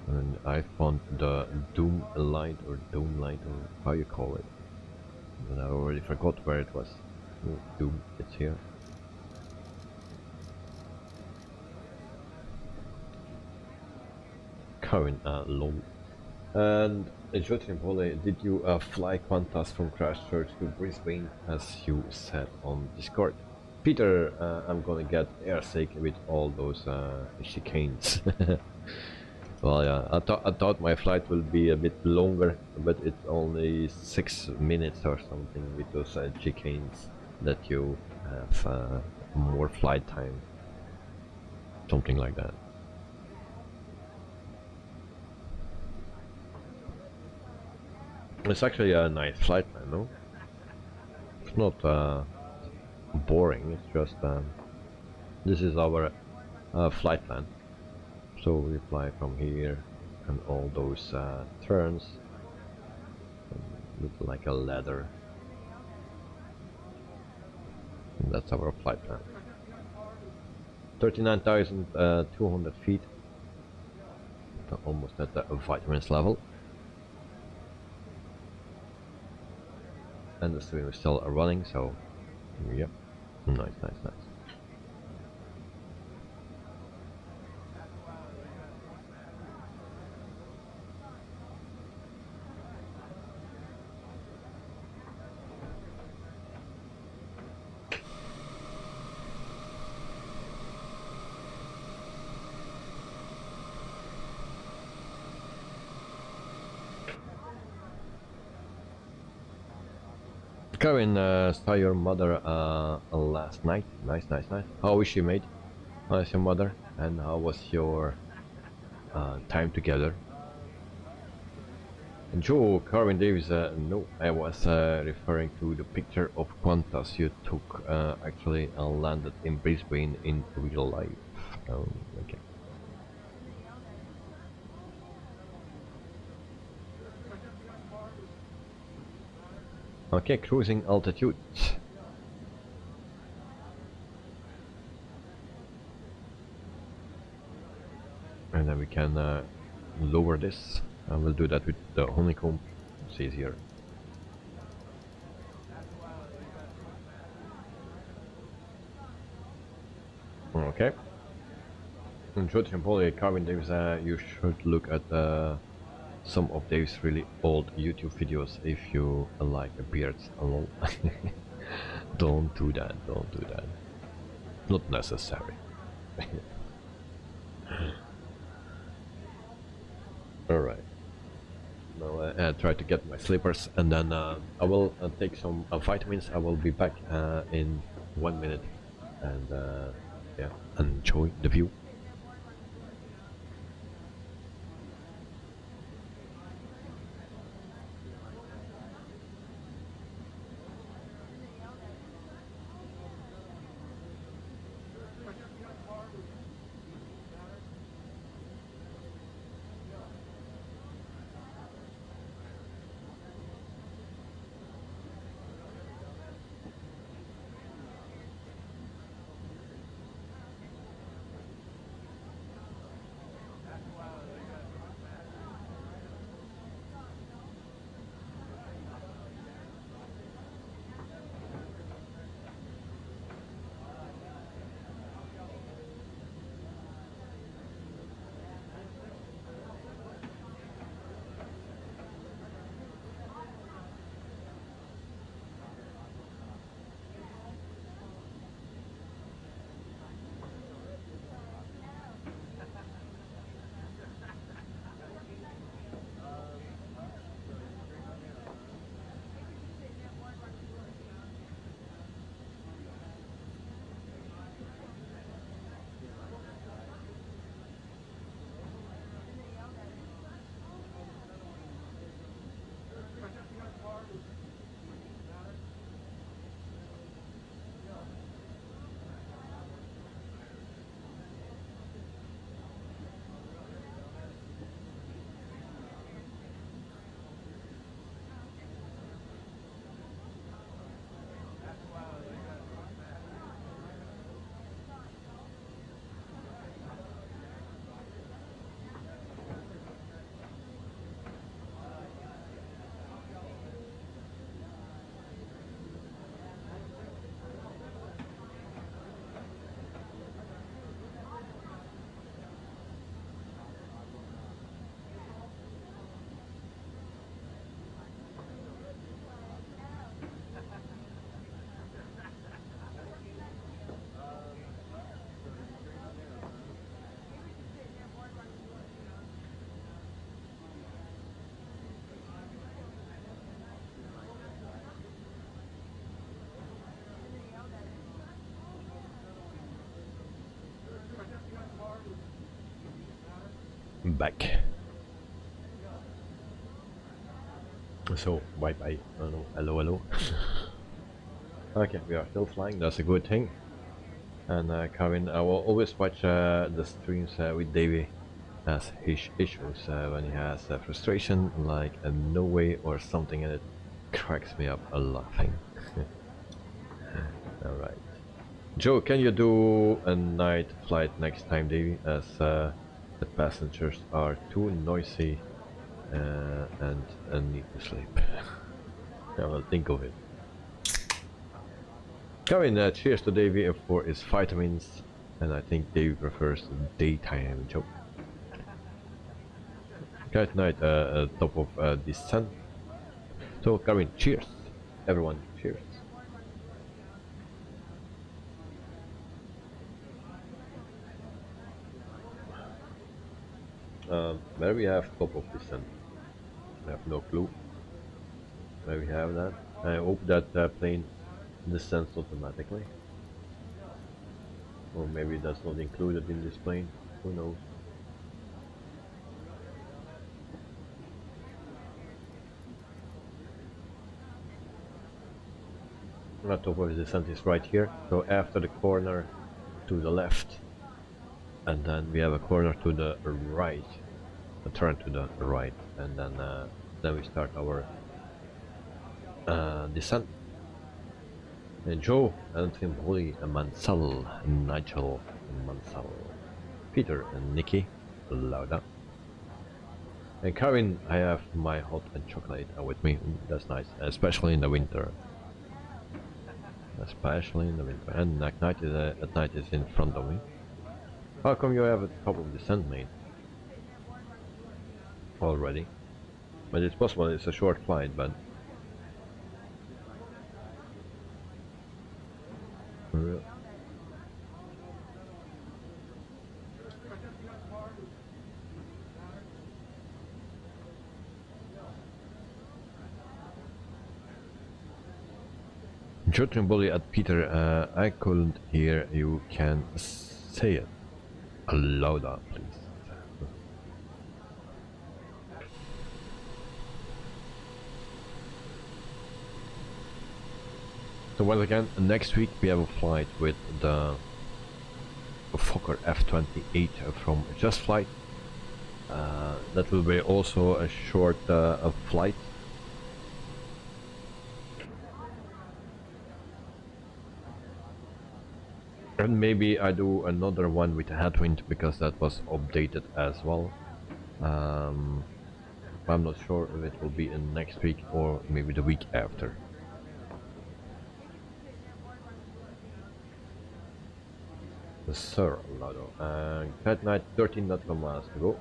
Speaker 1: And I found the Doom light or Dome light, or how you call it. But I already forgot where it was. Oh, Doom, it's here. Current low. And Jotrin, did you fly Qantas from Christchurch to Brisbane as you said on Discord? Peter, I'm gonna get airsick with all those chicanes. Well, yeah, I thought my flight will be a bit longer, but it's only 6 minutes or something with those chicanes that you have more flight time. Something like that. It's actually a nice flight plan, no? It's not boring, it's just this is our flight plan. So we fly from here and all those turns, look like a ladder. And that's our flight plan. 39,200 feet, almost at the vitamins level. And the stream is still running, so yep, nice. Karen, saw your mother last night. Nice. How is she, mate? How is your mother? And how was your time together? Joe, Carvin Davis, no, I was referring to the picture of Qantas you took, actually landed in Brisbane in real life. Okay. Okay, cruising altitude. And then we can lower this. I will do that with the Honeycomb. It's easier. Okay. And George Polly, Carvin Davis, you should look at some of Dave's really old YouTube videos if you like beards alone. Don't do that, don't do that. Not necessary. Alright. Now I try to get my slippers and then I will take some vitamins. I will be back in 1 minute and yeah, enjoy the view. Back. So bye bye. Oh no, hello. Okay, we are still flying. That's a good thing. And Kevin, I will always watch the streams with Davey as his issues when he has frustration, like a no way or something, and it cracks me up a laughing. All right. Joe, can you do a night flight next time, Davey? As the passengers are too noisy and need to sleep. I will think of it. Kevin, cheers to Davey for his vitamins, and I think Davey prefers daytime job. Okay, tonight, top of the sun. So, Kevin, cheers, everyone, cheers. Where we have top of the sun? I have no clue where we have that. I hope that plane descends automatically. Or maybe that's not included in this plane, who knows. The top of the descent is right here, so after the corner to the left, and then we have a corner to the right, a turn to the right, and then we start our descent. And Joe, Anthony, Holly, and Mansell, Nigel, Mansell, Peter, and Nikki, Lauda. And Karen, I have my hot and chocolate with me. That's nice, especially in the winter. Especially in the winter. And at night is in front of me. How come you have a top of descent, mate? Already. But it's possible it's a short flight, but... Shooting bully at Peter, I couldn't hear you, can say it louder, please. So once again, next week we have a flight with the Fokker F-28 from Just Flight. That will be also a short flight. And maybe I do another one with headwind because that was updated as well. I'm not sure if it will be in next week or maybe the week after. Sir Lado. That night 13 miles to go.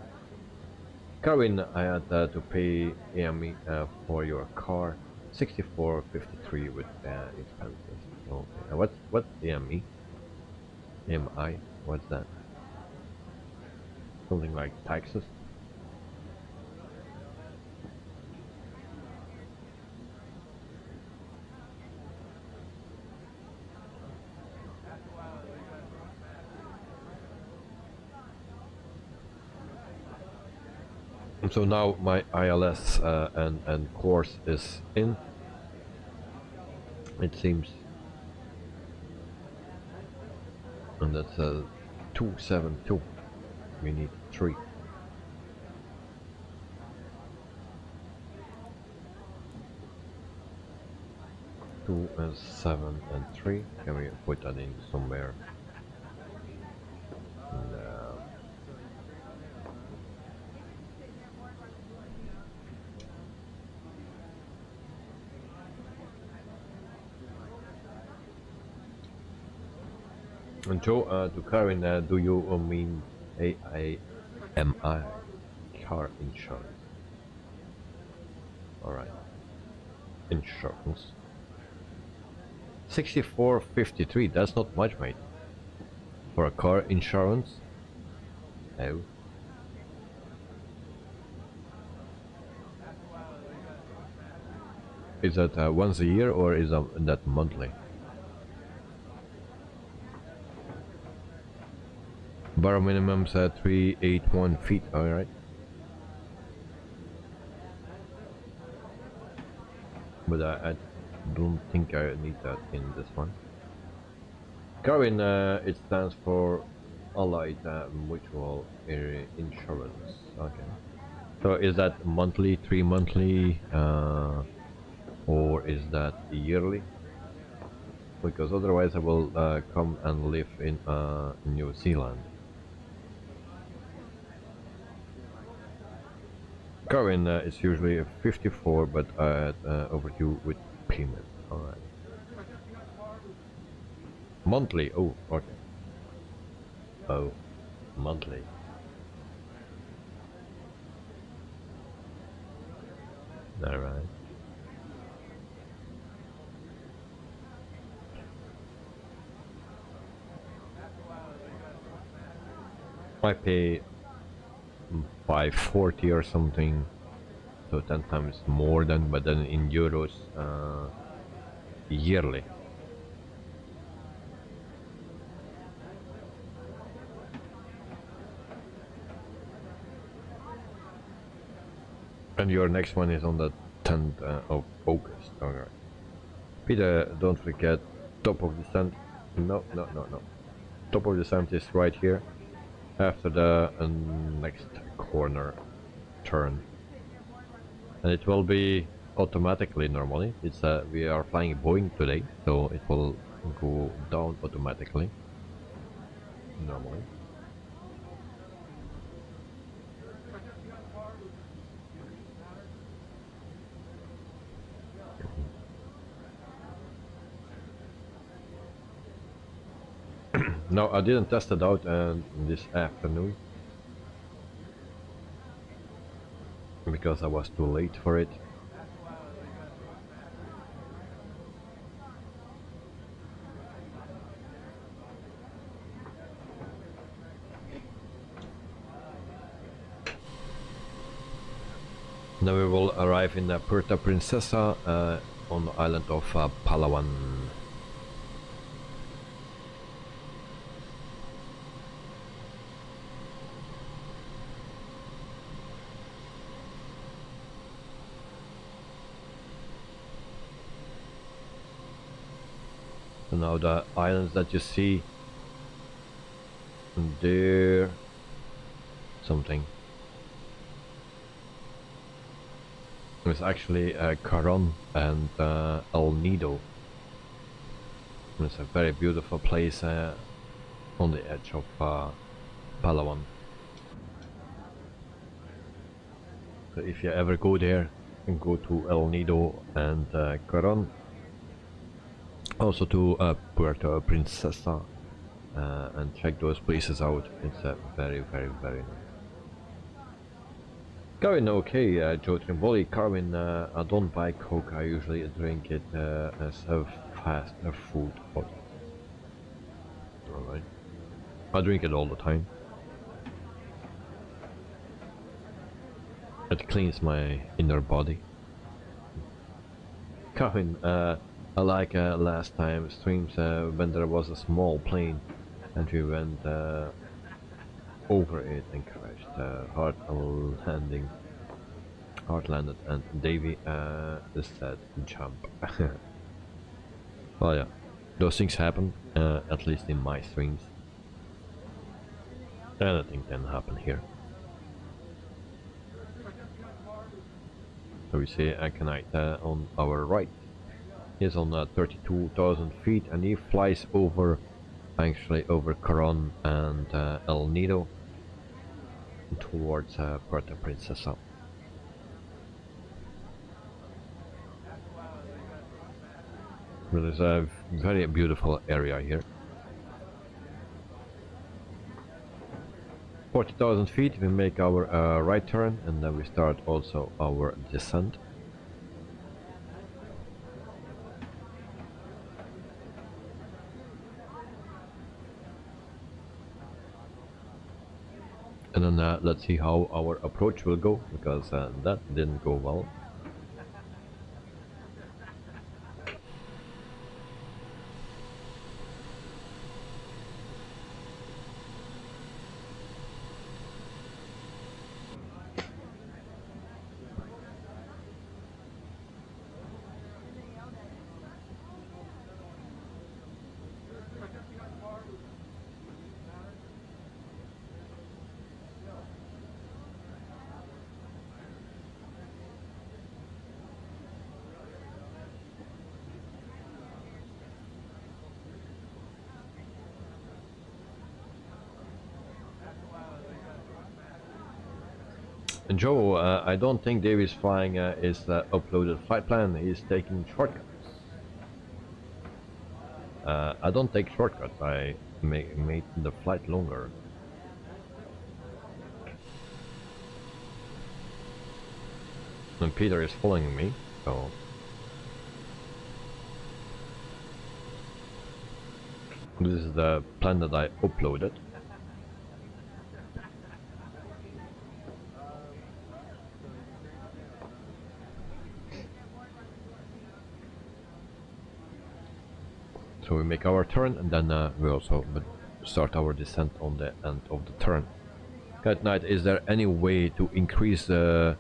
Speaker 1: Carwin, I had to pay AME for your car, 64.53 with expenses. Okay. What's AME? MI? What's that? Something like taxes? So now my ILS and course is in, it seems, and that's 272. We need 3. Two and 7 and 3. Can we put that in somewhere? And Joe, to Karen, do you mean AIMI, car insurance? Alright. Insurance. 64.53, that's not much, mate. For a car insurance? No. Is that once a year or is that monthly? Bar minimum's at 381 feet, alright. But I don't think I need that in this one. Carwin, it stands for Allied Mutual Insurance. Okay. So is that monthly, 3 monthly, or is that yearly? Because otherwise I will come and live in New Zealand. Carwin is usually a 54, but overdue with payment. Alright. Monthly. Oh, okay. Oh, monthly. Alright. I pay 540 or something, so 10 times more than, but then in euros yearly. And your next one is on the 10th of August. Alright. Peter, don't forget, top of descent. No. Top of descent is right here, after the next corner turn. And it will be automatically normally. It's we are flying Boeing today, so it will go down automatically normally. No, I didn't test it out this afternoon because I was too late for it. Now we will arrive in Puerto Princesa on the island of Palawan. So now the islands that you see there, something. It's actually Caron and El Nido. It's a very beautiful place on the edge of Palawan. So if you ever go there, you can go to El Nido and Caron. Also to Puerto Princesa and check those places out. It's very nice. Carvin, okay, Joe Trimboli. Carvin, I don't buy Coke, I usually drink it as a fast food. Alright. I drink it all the time. It cleans my inner body. Carvin, I like last time streams when there was a small plane and we went over it and crashed. Hard landed, and Davey said jump. Well, yeah, those things happen, at least in my streams. Anything can happen here. So we see Aconite on our right. He's on 32,000 feet and he flies over, actually over Caron and El Nido towards Puerto Princesa. There's a very beautiful area here. 40,000 feet, we make our right turn and then we start also our descent. And then let's see how our approach will go, because that didn't go well. And Joe, I don't think David's flying his uploaded flight plan. He's taking shortcuts. I don't take shortcuts. I made the flight longer. And Peter is following me, so this is the plan that I uploaded. So we make our turn, and then we also start our descent on the end of the turn. At night, is there any way to increase the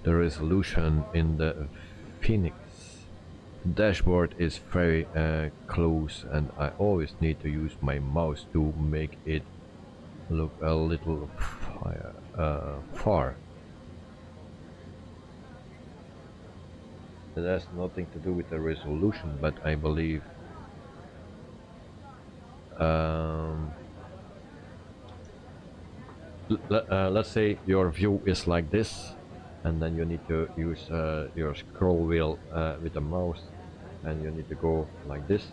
Speaker 1: resolution in the Phoenix? Dashboard is very close, and I always need to use my mouse to make it look a little far. It has nothing to do with the resolution, but I believe let's say your view is like this, and then you need to use your scroll wheel with the mouse, and you need to go like this.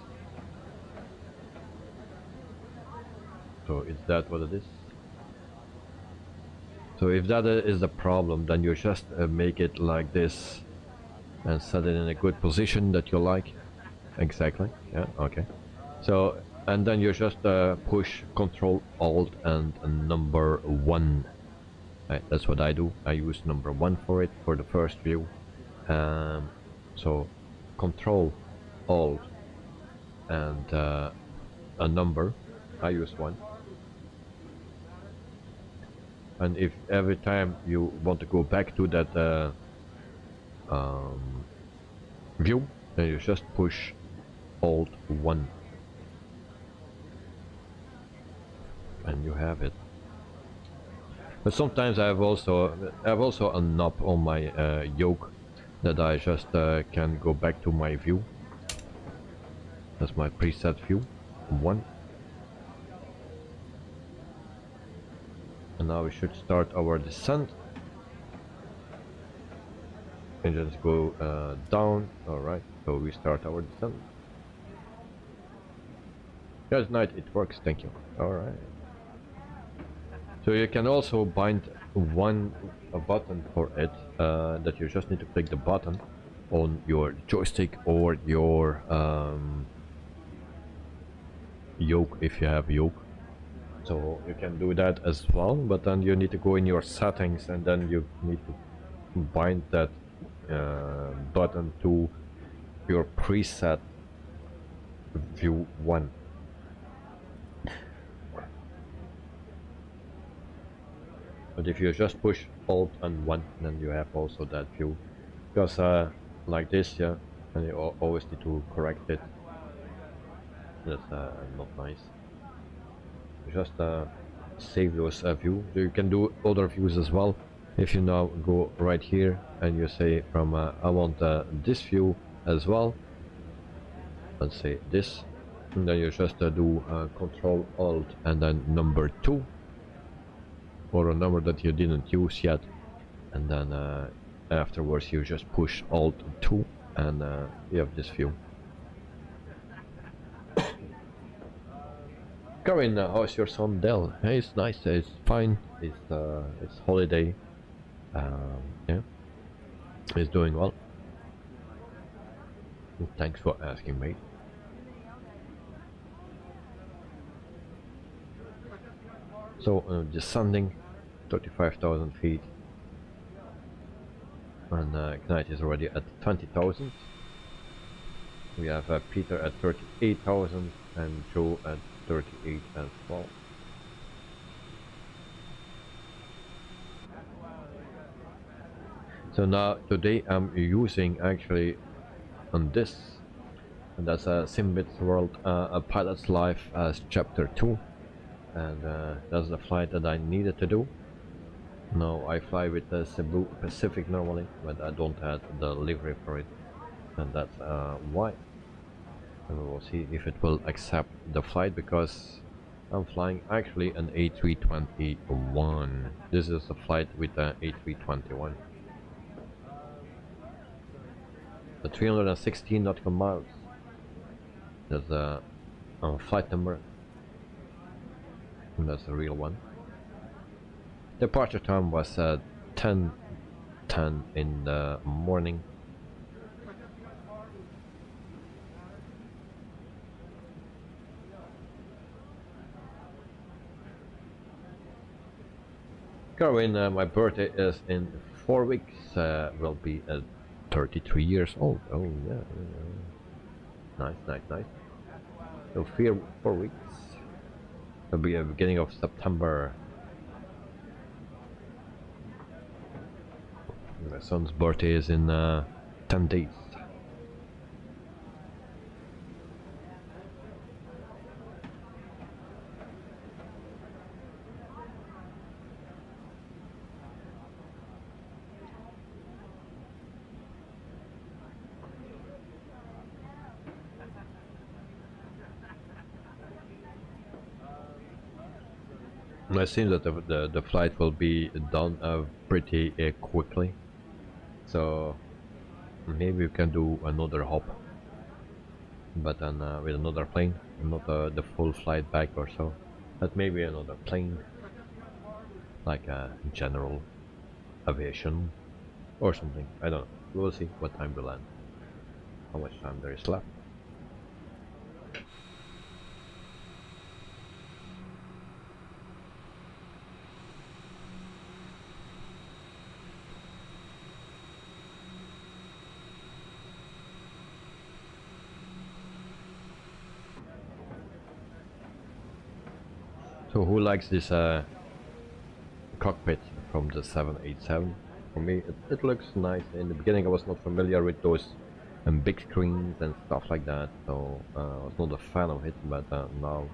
Speaker 1: So is that what it is? So if that is the problem, then you just make it like this and set it in a good position that you like. Exactly, yeah, okay. So, and then you just push Control Alt and number 1. Right, that's what I do. I use number 1 for it, for the first view. So Control Alt and a number. I use 1. And if every time you want to go back to that view, then you just push Alt 1. And you have it. But sometimes I have also a knob on my yoke that I just can go back to my view. That's my preset view 1. And now we should start our descent. And just go down. Alright, so we start our descent. Yes, night, it works, thank you. Alright. So you can also bind a button for it, that you just need to click the button on your joystick or your yoke if you have yoke. So you can do that as well, but then you need to go in your settings, and then you need to bind that button to your preset view 1. But if you just push Alt and 1, then you have also that view. Because like this, yeah, and you always need to correct it. That's not nice. Just save those views. So you can do other views as well. If you now go right here and you say from I want this view as well. Let's say this, and then you just do Control Alt and then number 2. Or a number that you didn't use yet, and then afterwards you just push Alt 2 and you have this view. Karin, how's your son Dell? Hey, it's nice, it's fine, it's holiday, yeah, he's doing well. Thanks for asking, mate. So descending 35,000 feet, and Knight is already at 20,000. We have Peter at 38,000 and Joe at 38 as well. So now today I'm using actually on this, and that's a Simbits World a Pilot's Life as Chapter 2. And that's the flight that I needed to do. Now I fly with the Cebu Pacific normally, but I don't have the livery for it, and that's why. And we will see if it will accept the flight, because I'm flying actually an A321. This is a flight with an A321. The 316 nautical miles. There's a flight number. That's the real one. Departure time was 10:10 in the morning. Carwin, my birthday is in 4 weeks. Will be 33 years old. Oh yeah, yeah. Nice, nice, nice. So 4 weeks. It'll be the beginning of September. My son's birthday is in 10 days. It seems that the flight will be done pretty quickly, so maybe we can do another hop, but then with another plane, not the full flight back or so, but maybe another plane, like a general aviation or something. I don't know. We'll see what time we land, how much time there is left. So who likes this cockpit from the 787? For me, it looks nice. In the beginning I was not familiar with those big screens and stuff like that, so I was not a fan of it, but now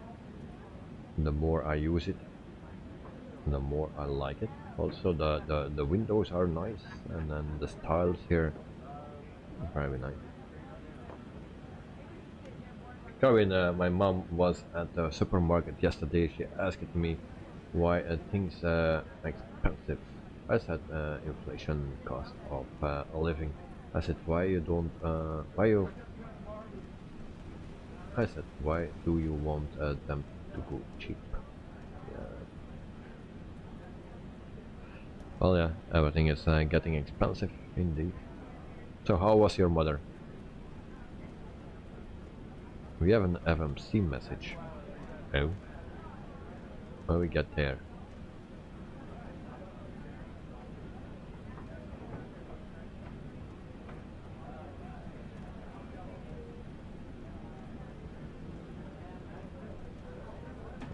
Speaker 1: the more I use it, the more I like it. Also the windows are nice, and then the styles here are very nice. Karin, my mom was at the supermarket yesterday. She asked me why things expensive. I said inflation, cost of living. I said why you don't I said why do you want them to go cheap? Yeah. Well, yeah, everything is getting expensive indeed. So how was your mother? We have an FMC message. Oh. When we get there.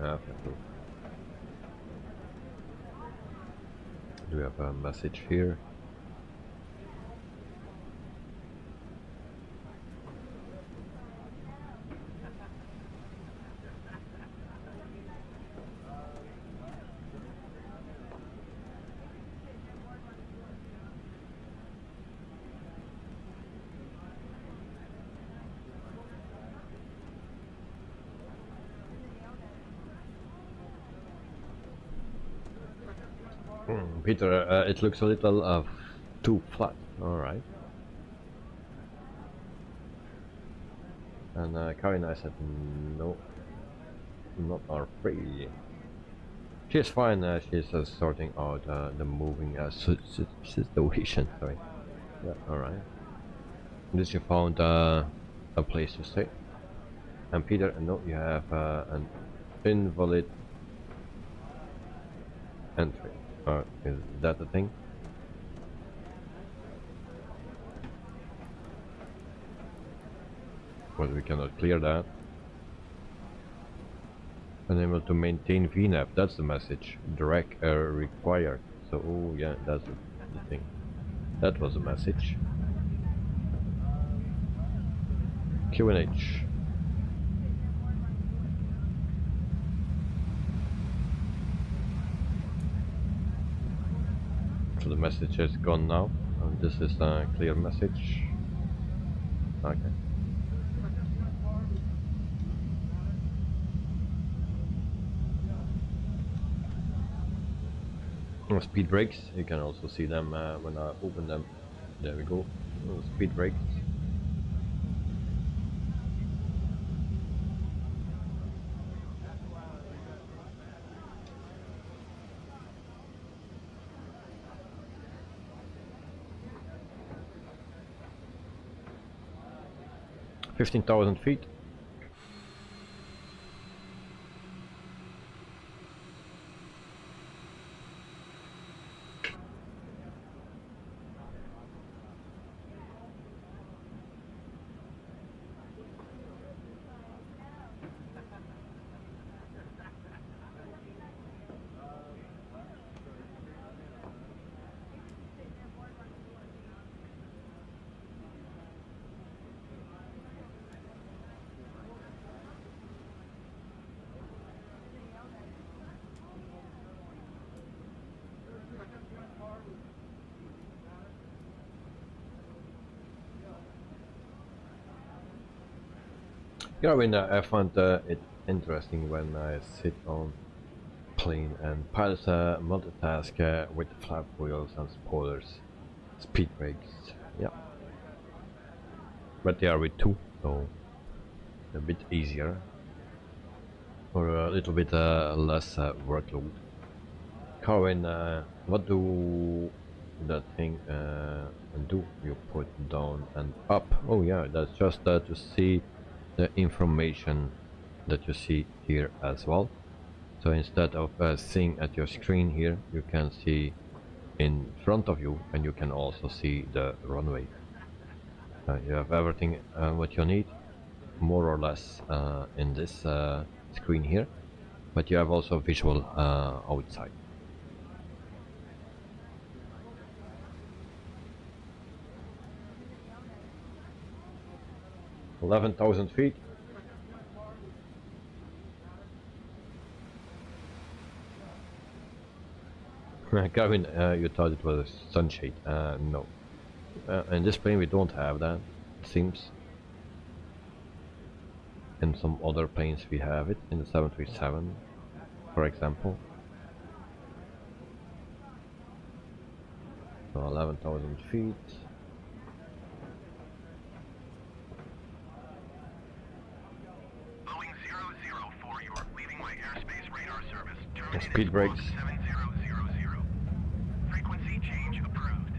Speaker 1: Okay, cool. Do we have a message here? Peter, it looks a little too flat. Alright. And Karina said, no, not our free. She's fine, she's sorting out the moving situation, sorry. Yeah, alright. Did you found a place to stay? And Peter, no, you have an invalid entry. Is that the thing? But we cannot clear that. Unable to maintain VNAV, that's the message. Direct error required. So, oh yeah, that's the thing. That was the message. QNH. So the message is gone now. And this is a clear message. Okay. Speed brakes, you can also see them when I open them. There we go. Speed brakes. $15,000 feet. Yeah, I mean, I find it interesting when I sit on plane and pilots multitask with flap wheels and spoilers, speed brakes. Yeah, but they are with two, so a bit easier or a little bit less workload. Carwin, what do that thing do? You put down and up. Oh yeah, that's just to see the information that you see here as well. So instead of seeing at your screen here, you can see in front of you, and you can also see the runway. You have everything what you need, more or less, in this screen here, but you have also visual outside. 11,000 feet. Gavin, you thought it was a sunshade. No. In this plane we don't have that, it seems. In some other planes we have it, in the 737, for example. So 11,000 feet.
Speaker 4: Boeing 004, you are leaving my airspace radar service. Terminating
Speaker 1: Speed brakes.
Speaker 4: Squawk 7000. Frequency change approved.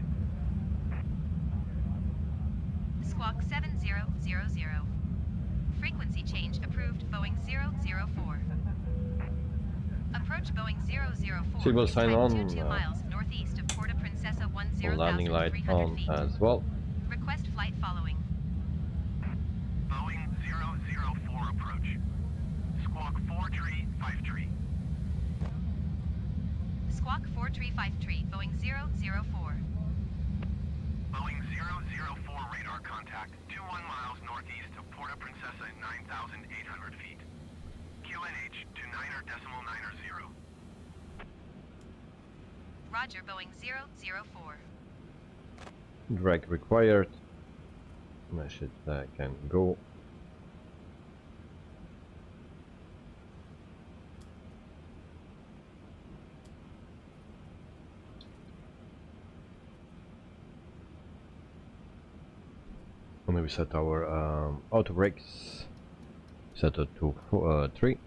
Speaker 5: Squawk 7000. Frequency change approved, Boeing 004. Approach Boeing 004.
Speaker 1: Signal sign on.
Speaker 5: 22 miles northeast of Puerto Princesa
Speaker 1: Landing light
Speaker 5: 10,300
Speaker 1: on
Speaker 5: feet.
Speaker 1: as well.
Speaker 5: Request flight following.
Speaker 4: Boeing 004 approach. Squawk 4353.
Speaker 5: Squawk 4353, Boeing 004.
Speaker 4: Boeing 004 radar contact. 21 miles northeast of Puerto Princesa 9,800 feet. QNH to 9.90.
Speaker 5: Roger, Boeing 004.
Speaker 1: Drag required. I should can go. Maybe set our auto brakes. Set it to 3.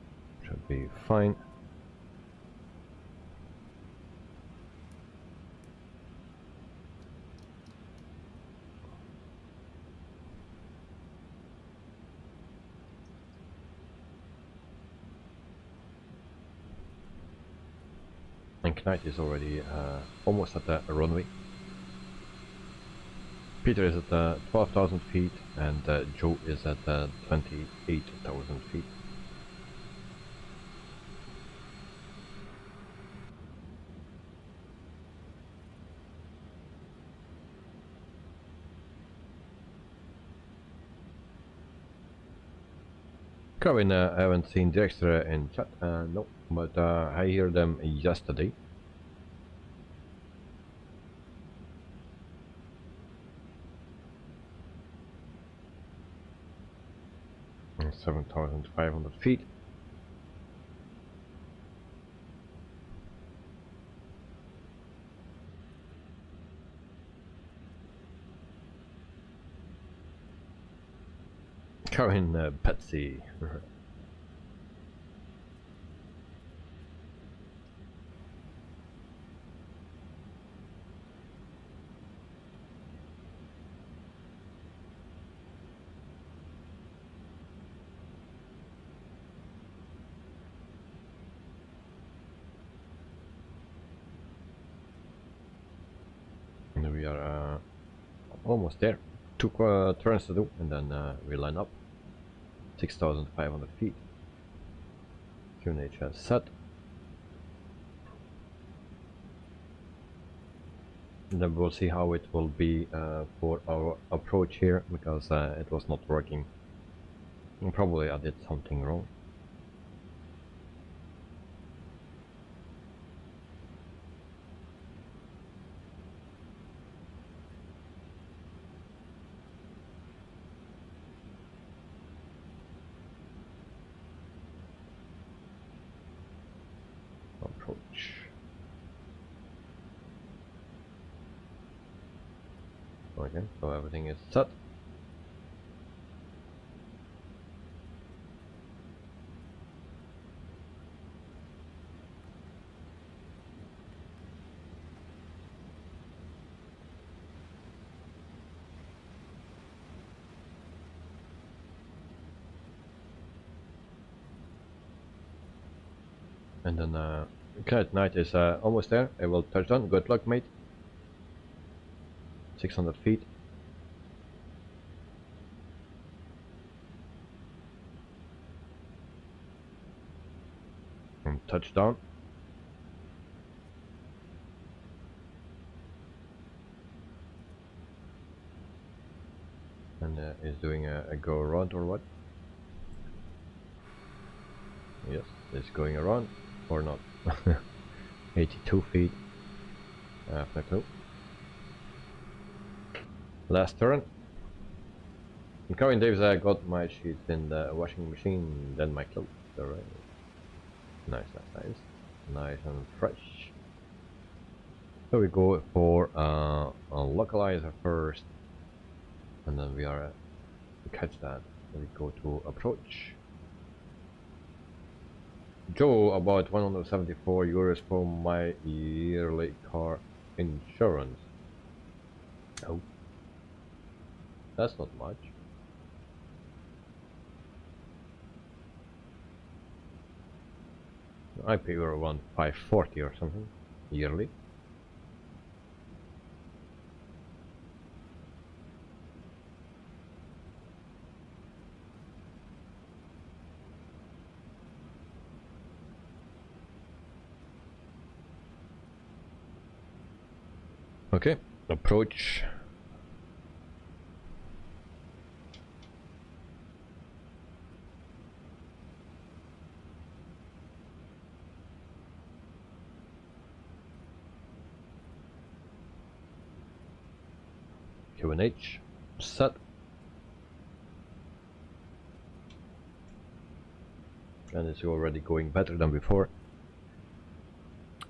Speaker 1: Should be fine. And Knight is already almost at the runway. Peter is at 12,000 feet and Joe is at 28,000 feet. Kevin, I haven't seen Dexter in chat, no, but I hear them yesterday. And 7,500 feet. Kevin, Patsy. And we are almost there. 2 turns to do, and then we line up. 6,500 feet. QNH has set. And then we'll see how it will be for our approach here, because it was not working. And probably I did something wrong. Okay, so everything is set. And then Cat Knight is almost there. I will touch down. Good luck, mate. 600 feet. And touchdown. And is doing a go around or what? Yes, it's going around or not. 82 feet. After two. Last turn. I'm coming, Dave's. I got my sheets in the washing machine, then my clothes. Alright. Nice, nice, nice. Nice and fresh. So we go for a localizer first. And then we are catch that. Then we go to approach. Joe, about 174 euros for my yearly car insurance. Oh, that's not much. I pay around 540 or something yearly. Okay, approach. QNH set. And it's already going better than before.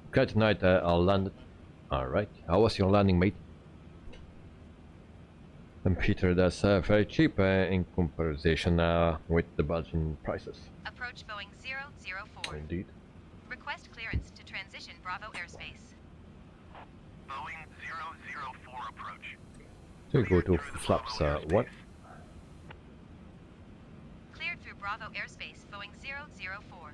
Speaker 1: Okay, tonight I'll land it. Alright, how was your landing, mate? And Peter, that's very cheap in comparison with the Belgian prices.
Speaker 5: Approach Boeing 004.
Speaker 1: Indeed.
Speaker 5: Request clearance to transition Bravo airspace.
Speaker 4: Boeing 004 approach.
Speaker 1: So we go to flaps 1.
Speaker 5: Cleared through Bravo airspace, Boeing 004.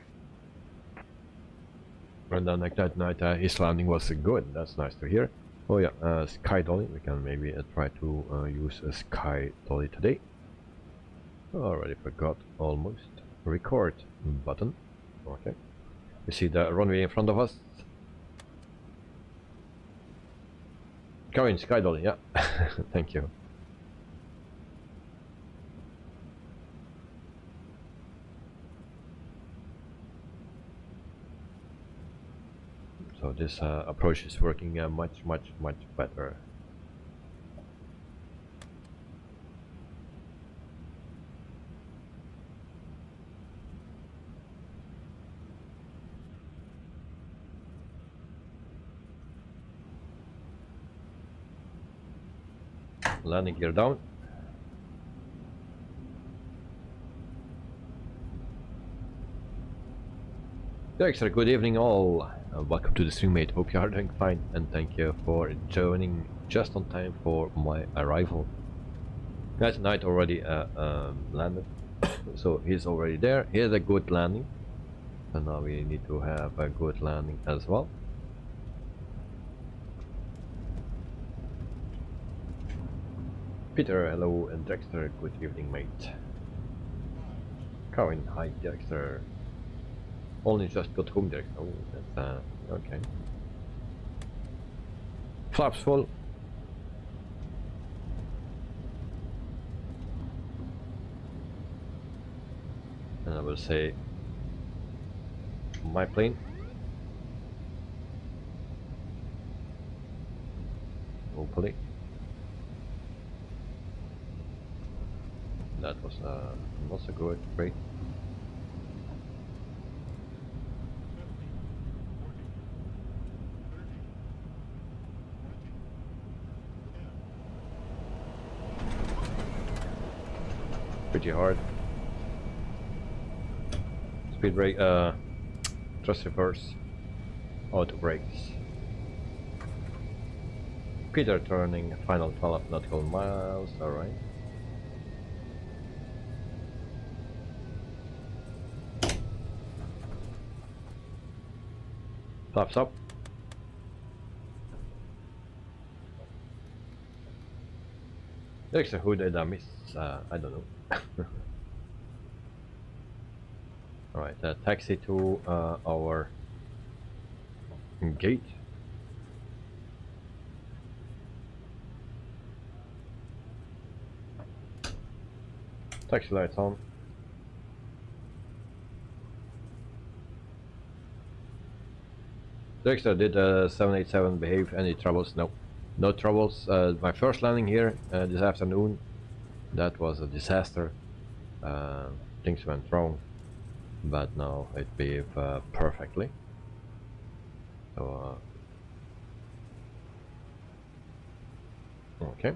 Speaker 1: And then like that night his landing was good. That's nice to hear. Oh yeah, sky dolly. We can maybe try to use a sky dolly today. Already forgot almost. Record button. Okay. You see the runway in front of us. Come in, sky dolly. Yeah. Thank you. So this approach is working much better. Landing gear down. Extra good evening all. Welcome to the stream, mate. Hope you are doing fine, and thank you for joining just on time for my arrival. Guys, Knight already landed, so he's already there. He has a good landing, and now we need to have a good landing as well. Peter, hello, and Dexter, good evening, mate. Karen, hi, Dexter. Only just got home there. Oh, that's okay. Flaps full. And I will say my plane. Hopefully. That was not so good, great. pretty hard. Speed brake, thrust reverse, auto brakes. Peter turning final 12 nautical miles, alright. Flaps up. There's a who did I miss? I don't know. Alright, taxi to our gate. Taxi lights on. Dexter, did 787 behave? Any troubles? No. No troubles. My first landing here this afternoon, that was a disaster. Things went wrong, but now it behaved perfectly. So, okay.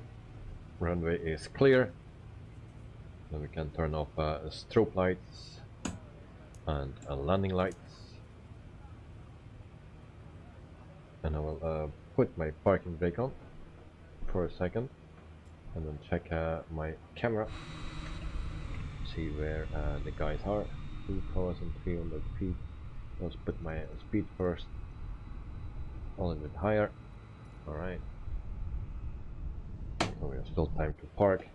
Speaker 1: Runway is clear. Then we can turn off strobe lights and landing lights. And I will put my parking brake on for a second and then check my camera, see where the guys are. 2,300 feet. Let's put my speed first, a little bit higher. Alright, so we have still time to park.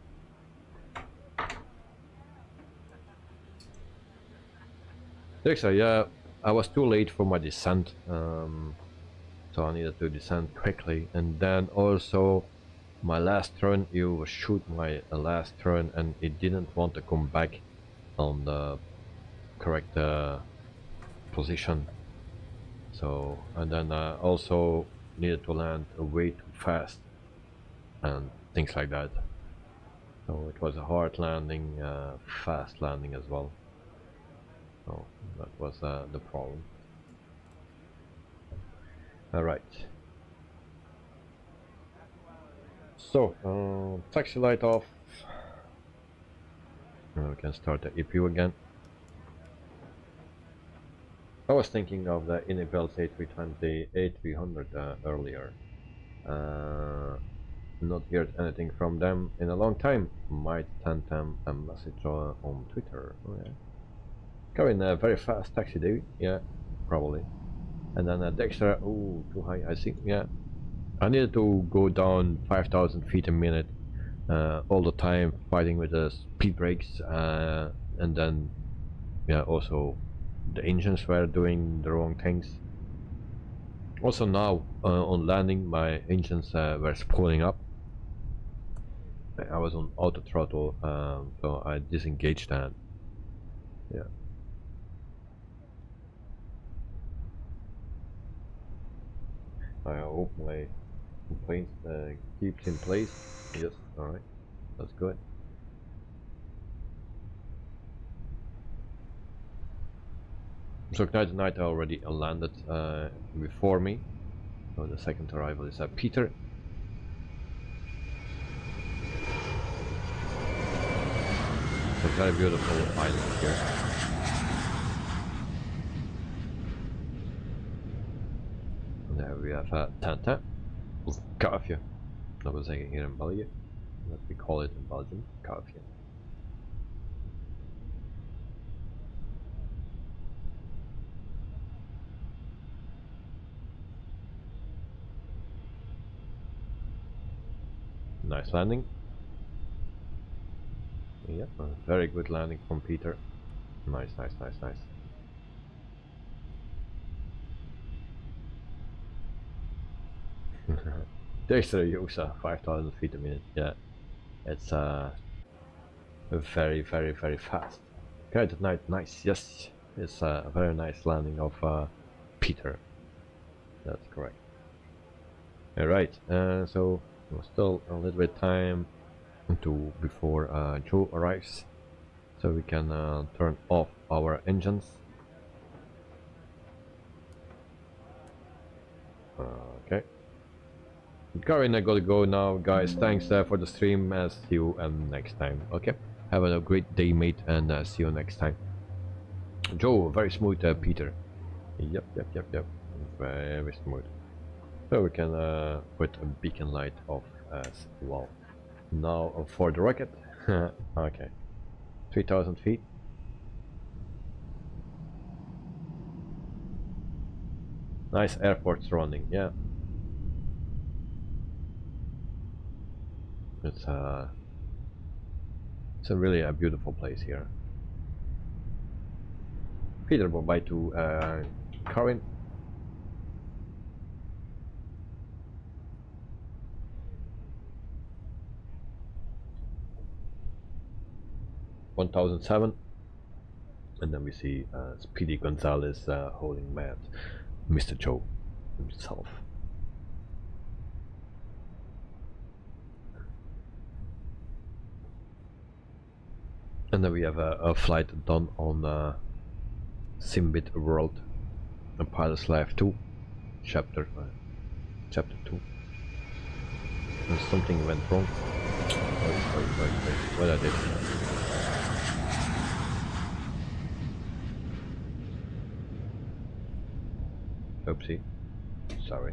Speaker 1: Dexter, yeah, I was too late for my descent. So I needed to descend quickly, and then also my last turn, you shoot my last turn and it didn't want to come back on the correct position. So, and then also needed to land way too fast and things like that. So it was a hard landing, fast landing as well. So that was the problem. Alright. So, taxi light off. Now we can start the EPU again. I was thinking of the Airbus A320 A300 earlier. Not heard anything from them in a long time. Might send them a message on Twitter. Oh, yeah. Going very fast taxi, David. Yeah, probably. And then Dexter, oh, too high, I think, yeah. I needed to go down 5,000 feet a minute all the time, fighting with the speed brakes, and then, yeah, also the engines were doing the wrong things. Also now, on landing, my engines were spooling up. I was on auto throttle, so I disengaged that. Yeah. I hope my complaint keeps in place. Yes, alright. That's good. So tonight I already landed before me. So the second arrival is Peter. It's a very beautiful island here. There we have Tintin, of Kaafje. Dat wil zeggen hier in België. What we call it in Belgium, Kaafje. Nice landing. Yep, a very good landing from Peter. Nice, nice, nice, nice. There's the Yosa, 5,000 feet a minute. Yeah, it's very, very, very fast. Good night, nice. Yes, it's a very nice landing of Peter. That's correct. All right, so still a little bit time to before Joe arrives, so we can turn off our engines. Okay. Karin, I gotta go now, guys. Thanks for the stream. See you next time. Okay, have a great day, mate, and see you next time. Joe, very smooth, Peter. Yep. Very smooth. So we can put a beacon light off as well. Now for the rocket. Okay, 3,000 feet. Nice airport surrounding, yeah. It's a really a beautiful place here. Peter, bye to Karin. $1,007, and then we see Speedy Gonzalez holding Matt, Mr. Joe himself. And then we have a flight done on Simbit World, a Pilot's Life 2, chapter 2. And something went wrong. Wait, what I did? Oopsie, sorry.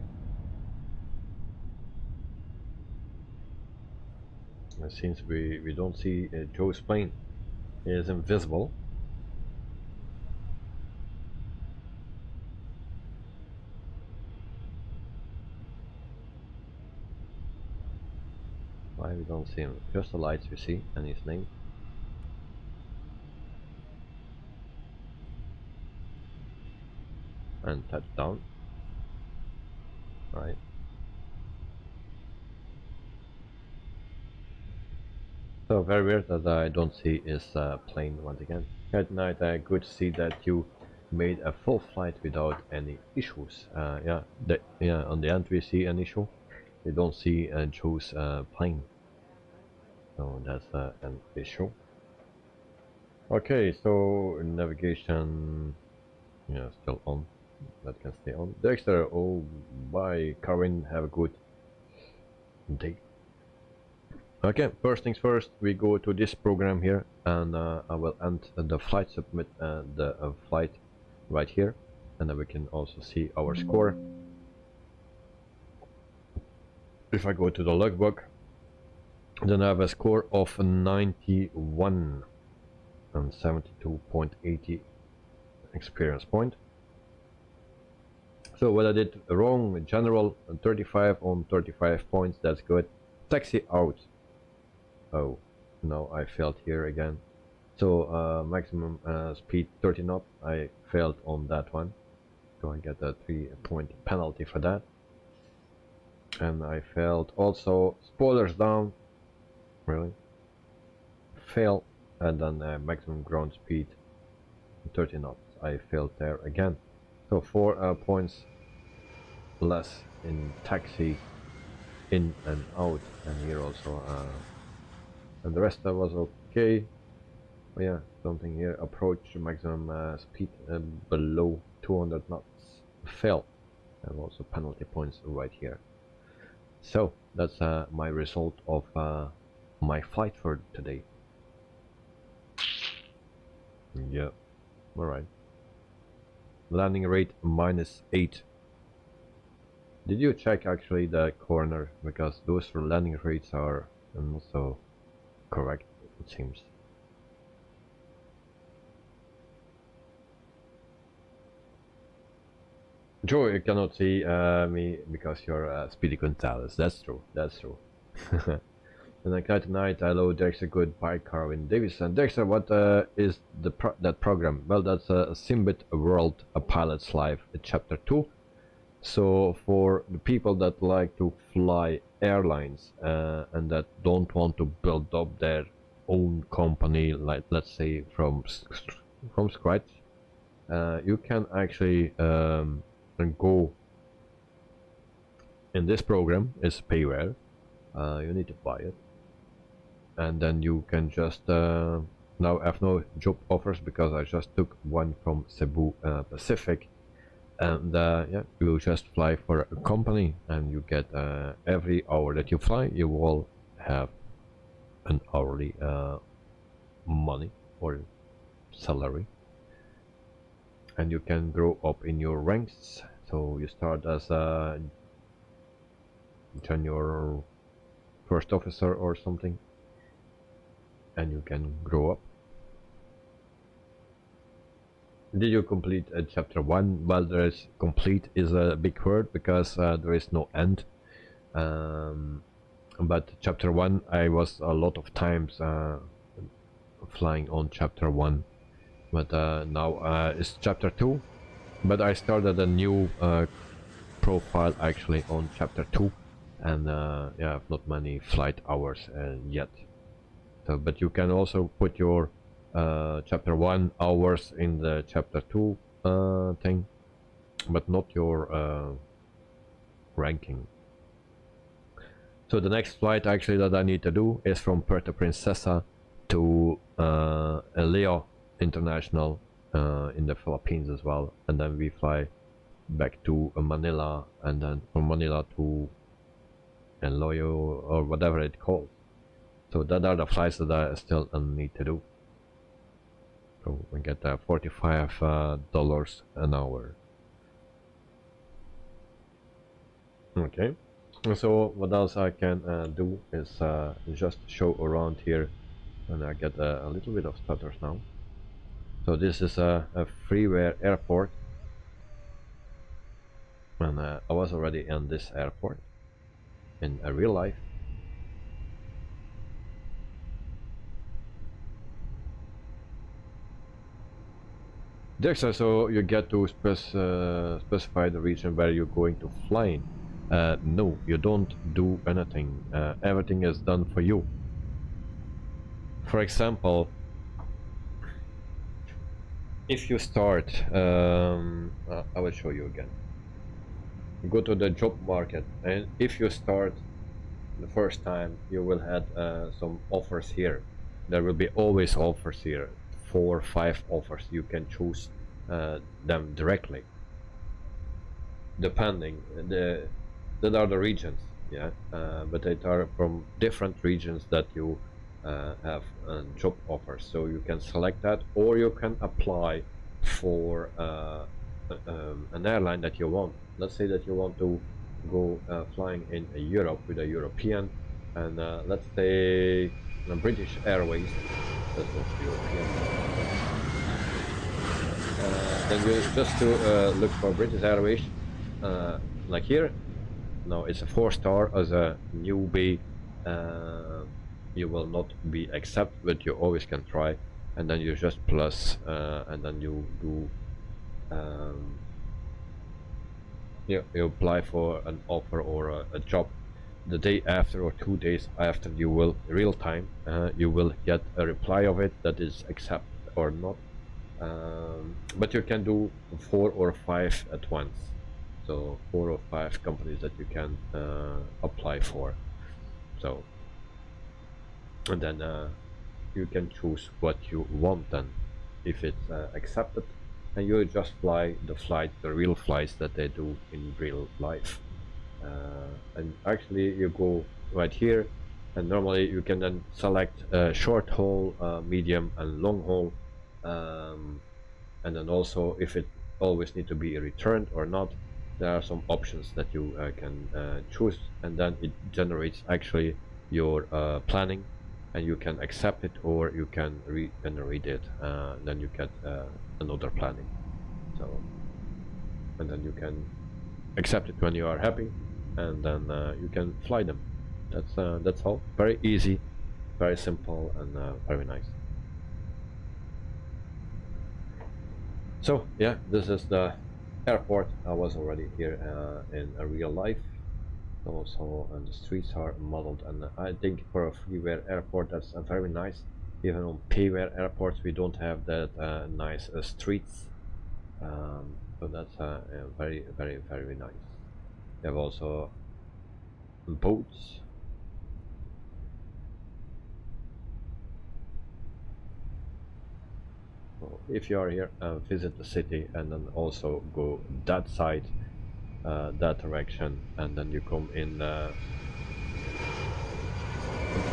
Speaker 1: And since we don't see Joe's plane, he is invisible. Why we don't see him? Just the lights we see and his name. And touchdown. Right. So very weird that I don't see his plane once again. Good night. Good to see that you made a full flight without any issues. Yeah, on the end we see an issue. We don't see Joe's plane. So that's an issue. Okay, so navigation, yeah, still on. That can stay on. Dexter, oh bye. Karin, have a good day. Okay, first things first, we go to this program here, and I will end the flight, submit the flight right here, and then we can also see our score. If I go to the logbook, then I have a score of 91 and 72.80 experience point. So what I did wrong, general 35 on 35 points, that's good. Taxi out. Oh, no, I failed here again. So maximum speed 30 knots, I failed on that one. So I get a 3-point penalty for that. And I failed also spoilers down. Really? Fail. And then maximum ground speed 30 knots. I failed there again. So 4 points less in taxi in and out, and here also and the rest was okay. Oh yeah, something here, approach maximum speed below 200 knots, fail, and also penalty points right here. So that's my result of my flight for today. Yeah, alright. Landing rate -8. Did you check actually the corner, because those landing rates are not so correct, it seems. Joe, you cannot see me because you're Speedy Gonzalez. That's true, that's true. And like tonight, hello Dexter, goodbye Carwin Davison. Dexter, what is that program? Well, that's a Simbit World, a Pilot's Life, chapter 2. So for the people that like to fly airlines and that don't want to build up their own company, like let's say from scratch, you can actually go in this program. Is FREEWARE. You need to buy it, and then you can just now I have no job offers because I just took one from Cebu Pacific, and yeah, you just fly for a company, and you get every hour that you fly, you will have an hourly money or salary, and you can grow up in your ranks. So you start as a junior first officer or something, and you can grow up. Did you complete chapter 1? Well, there is complete is a big word because there is no end. But chapter 1, I was a lot of times flying on chapter 1, but now it's chapter 2. But I started a new profile actually on chapter 2, and yeah, I've not many flight hours yet. So, but you can also put your chapter 1 hours in the chapter 2 thing, but not your ranking. So the next flight actually that I need to do is from Puerto Princesa to Leo International in the Philippines as well, and then we fly back to Manila, and then from Manila to Loyo or whatever it calls. So that are the flights that I still need to do. So we get $45 an hour. Okay. So what else I can do is just show around here, and I get a little bit of stutters now. So this is a FREEWARE airport, and I was already in this airport in real life. There's also you get to specify the region where you're going to fly in. No, you don't do anything. Everything is done for you. For example, if you start, I will show you again. You go to the job market, and if you start the first time, you will have some offers here. There will be always offers here, 4 or 5 offers. You can choose them directly, depending. That are the regions, yeah, but they are from different regions that you have job offers. So you can select that, or you can apply for an airline that you want. Let's say that you want to go flying in Europe with a European, and let's say British Airways. That's not European. Then you just to look for British Airways, like here. Now it's a 4-star. As a newbie, you will not be accepted, but you always can try. And then you just plus, and then you do. You apply for an offer or a job. The day after or 2 days after, you will real time. You will get a reply of it that is accepted or not. But you can do 4 or 5 at once. So 4 or 5 companies that you can apply for. So, and then you can choose what you want then, if it's accepted, and you just fly the real flights that they do in real life. And actually you go right here, and normally you can then select short haul, medium and long haul, and then also if it always need to be returned or not. There are some options that you can choose, and then it generates actually your planning, and you can accept it or you can regenerate it. Then you get another planning. So, and then you can accept it when you are happy, and then you can fly them. That's all. Very easy, very simple, and very nice. So yeah, this is the airport. I was already here in a real life. Also, and the streets are modeled, and I think for a FREEWARE airport, that's very nice. Even on PayWare airports, we don't have that nice streets. So that's very, very, very nice. We have also boats. So if you are here, visit the city and then also go that side, that direction, and then you come in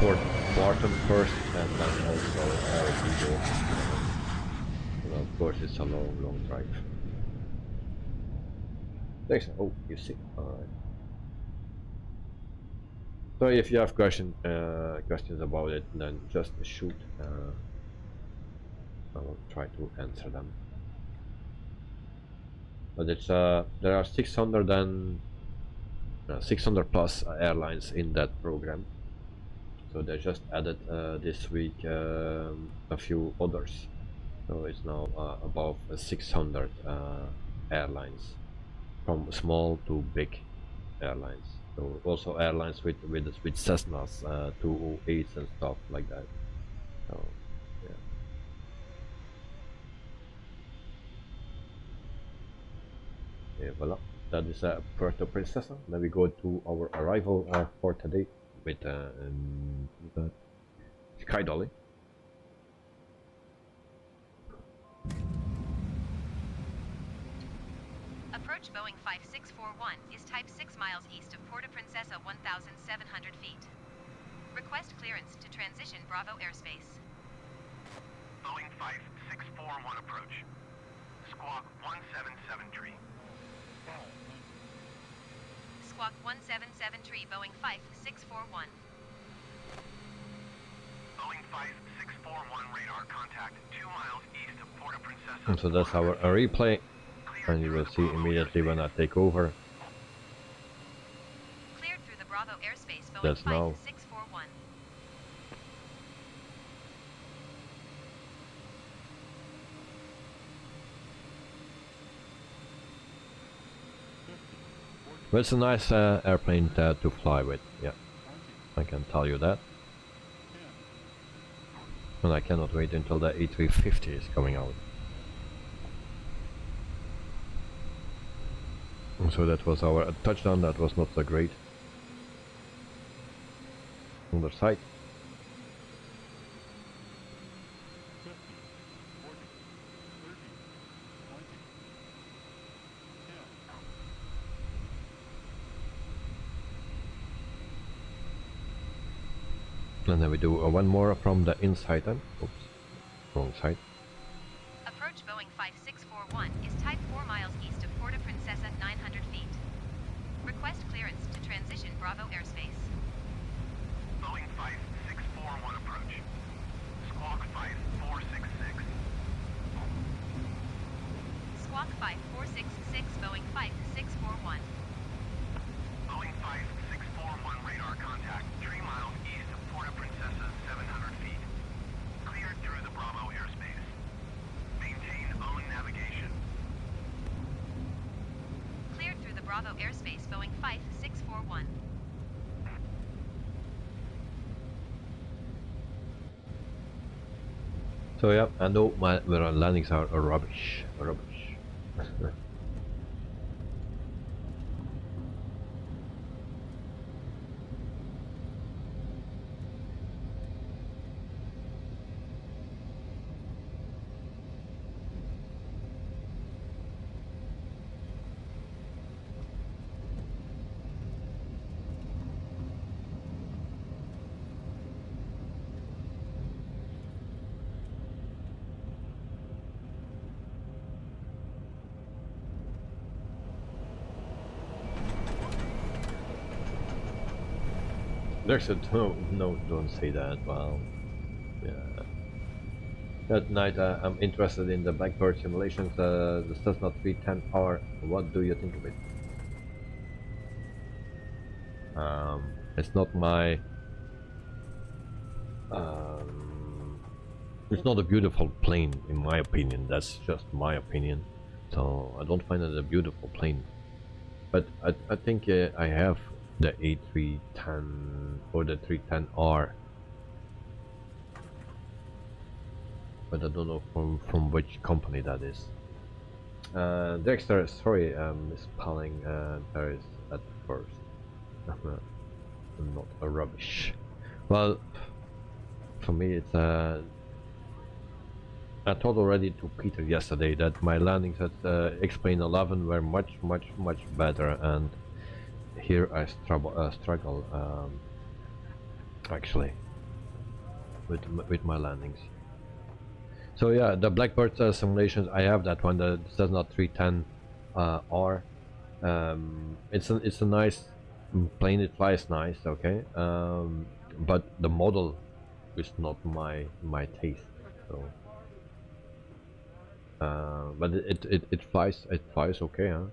Speaker 1: Port Barton first, and then also Vigo. Well, of course, it's a long drive. Thanks. Oh, you see. Alright. So if you have questions about it, then just shoot. I will try to answer them. But it's there are 600 plus airlines in that program. So they just added this week a few others. So it's now above 600 airlines, from small to big airlines. So also airlines with Cessnas 208s and stuff like that. So yeah. Yeah, voila. That is Puerto Princesa. Then we go to our arrival for today with Sky Dolly.
Speaker 5: Approach Boeing 5641 is type 6 miles east of Puerto Princesa 1,700 feet. Request clearance to transition Bravo airspace.
Speaker 4: Boeing 5641 approach. Squawk 1773.
Speaker 5: Squawk 1773 Boeing 5641.
Speaker 4: Boeing 5641 radar contact 2 miles east of Puerto Princesa.
Speaker 1: And so that's our replay, and you will see immediately when I take over.
Speaker 5: Cleared through the Bravo airspace Boeing
Speaker 1: That's now.
Speaker 5: 5641.
Speaker 1: Well, it's a nice airplane to fly with, yeah, I can tell you that. And I cannot wait until the A350 is coming out. And so that was our touchdown. That was not so great. On the side. And then we do one more from the inside then. Oops, wrong side.
Speaker 5: Approach Boeing 5641 is type 4 miles east of Puerto Princesa 900 feet. Request clearance to transition Bravo airspace.
Speaker 4: Boeing 5641 approach. Squawk 5466.
Speaker 5: Squawk 5466 Boeing 5641.
Speaker 4: Boeing 5641 radar contact 3 miles east of Puerto Princesa 700 feet. Cleared through the Bravo airspace. Maintain own navigation.
Speaker 5: Cleared through the Bravo airspace Boeing 5641.
Speaker 1: So yeah, I know my landings are rubbish. There's a no, don't say that. Well, yeah. That night I'm interested in the Blackbird simulations, the Cessna 310R. What do you think of it? It's not my. It's not a beautiful plane in my opinion. That's just my opinion. So I don't find it a beautiful plane. But I think I have the A310 or the 310R. But I don't know from which company that is. Dexter, sorry, misspelling there is at first. Not a rubbish. Well, for me it's I told already to Peter yesterday that my landings at X-Plane 11 were much better, and here I struggle actually with my landings. So yeah, the Blackbird simulations, I have that one, the Cessna 310 R. It's a nice plane, it flies nice, okay, but the model is not my taste. So but it flies okay, huh?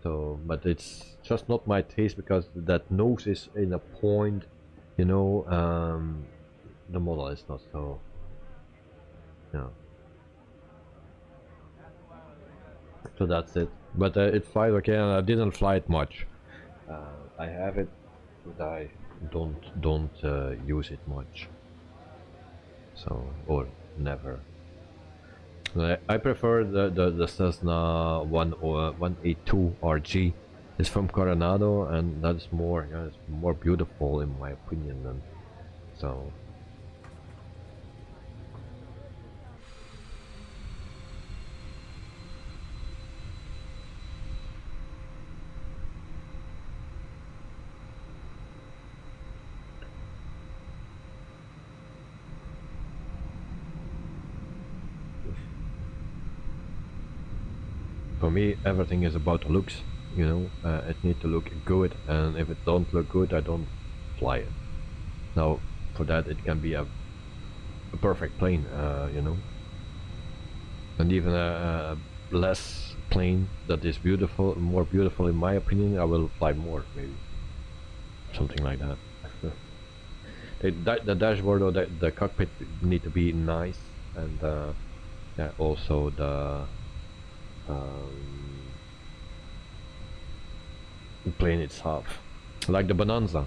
Speaker 1: So, but it's just not my taste because that nose is in a point, you know. The model is not so, you know. So that's it. But it flies okay, and I didn't fly it much. I have it, but I don't use it much. So, or never. I prefer the Cessna 182 RG. It's from Coronado, and that's more, yeah, it's more beautiful in my opinion. Than so. For me, everything is about the looks, you know. It needs to look good, and if it don't look good, I don't fly it. Now, for that, it can be a perfect plane, you know, and even a less plane that is beautiful, more beautiful in my opinion, I will fly more, maybe something like that. The dashboard or the cockpit need to be nice, and yeah, also the plane itself, like the Bonanza.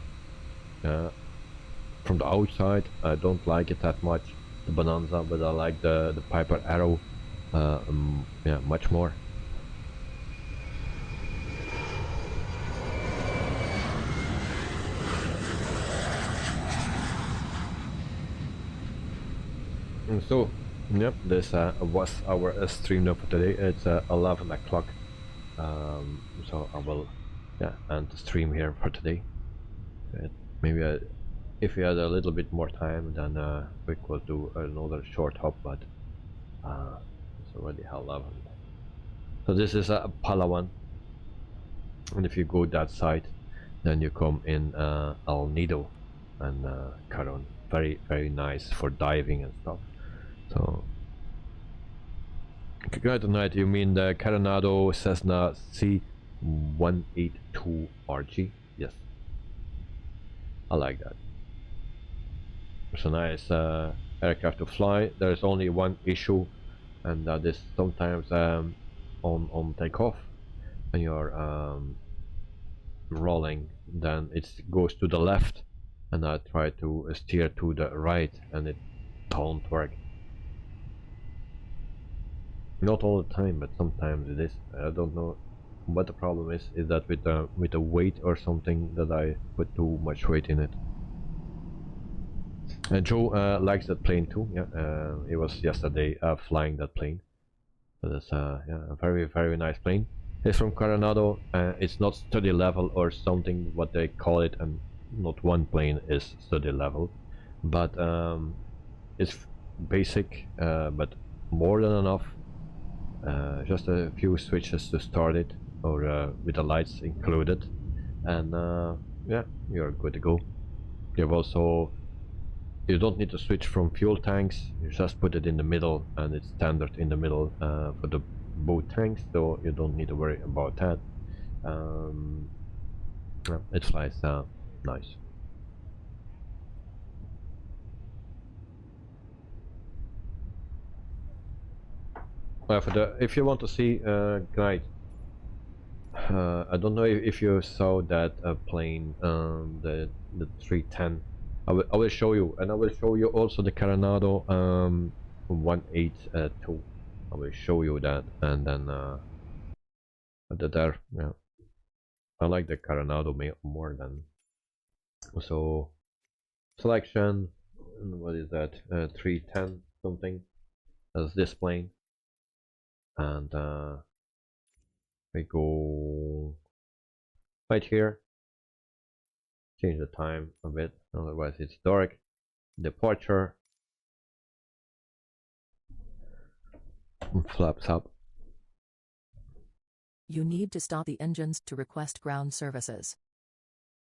Speaker 1: From the outside, I don't like it that much, the Bonanza, but I like the Piper Arrow, yeah, much more. And so, yep, this was our stream now for today. It's 11 o'clock, so I will, yeah, end the stream here for today. Maybe if we had a little bit more time, then we could do another short hop, but it's already 11. So this is a Palawan, and if you go that side, then you come in El Nido and Caron. Very nice for diving and stuff. So tonight, you mean the Coronado Cessna C182 RG? Yes, I like that. It's a nice aircraft to fly. There's only one issue, and that is sometimes on takeoff when you're rolling, then it goes to the left, and I try to steer to the right, and it don't work. Not all the time, but sometimes it is. I don't know what the problem is. Is that with the weight or something, that I put too much weight in it? And Joe likes that plane too. Yeah, he was yesterday flying that plane. So that's yeah, a very nice plane. It's from Coronado. It's not study level or something what they call it, and not one plane is study level, but it's basic, but more than enough. Just a few switches to start it, or with the lights included, and yeah, you're good to go. You have also, you don't need to switch from fuel tanks. You just put it in the middle, and it's standard in the middle for the both tanks, so you don't need to worry about that. Yeah, it flies nice. For the, if you want to see, guys, I don't know if you saw that plane, the 310. I will show you, and I will show you also the Coronado 182. I will show you that, and then there, yeah. I like the Coronado more than, so selection. What is that? 310 something. as this plane, and we go right here, change the time a bit, otherwise it's dark. Departure, flaps up.
Speaker 2: You need to stop the engines to request ground services.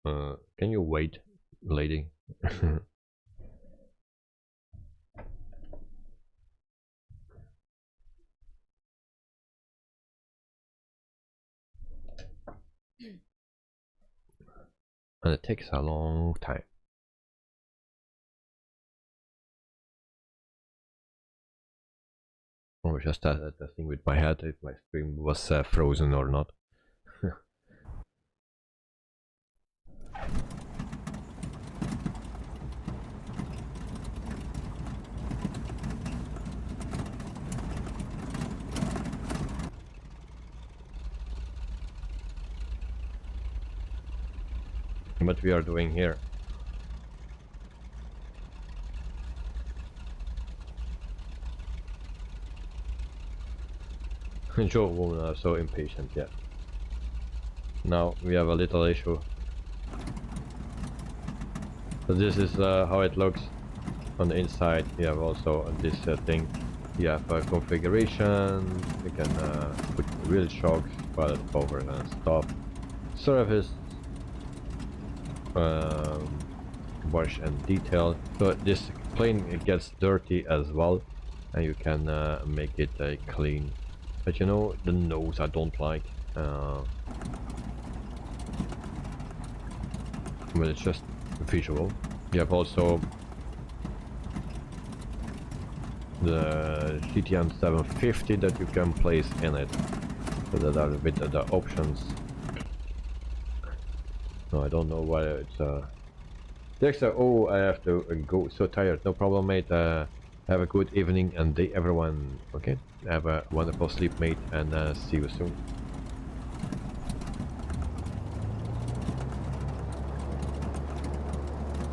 Speaker 1: Can you wait, lady? And it takes a long time. I was just testing with my head if my stream was frozen or not. What we are doing here. Joe was so impatient, yeah. Now we have a little issue. So this is how it looks on the inside. You have also this thing. You have configuration. You can put wheel shocks, pilot power and stop, service, wash and detail. So this plane, it gets dirty as well, and you can make it clean. But you know, the nose I don't like. But it's just visual. You have also the GTN 750 that you can place in it. So that are a bit of the options. No, I don't know why it's Dexter, oh, I have to go, so tired. No problem, mate. Have a good evening and day, everyone. Okay, have a wonderful sleep, mate, and see you soon.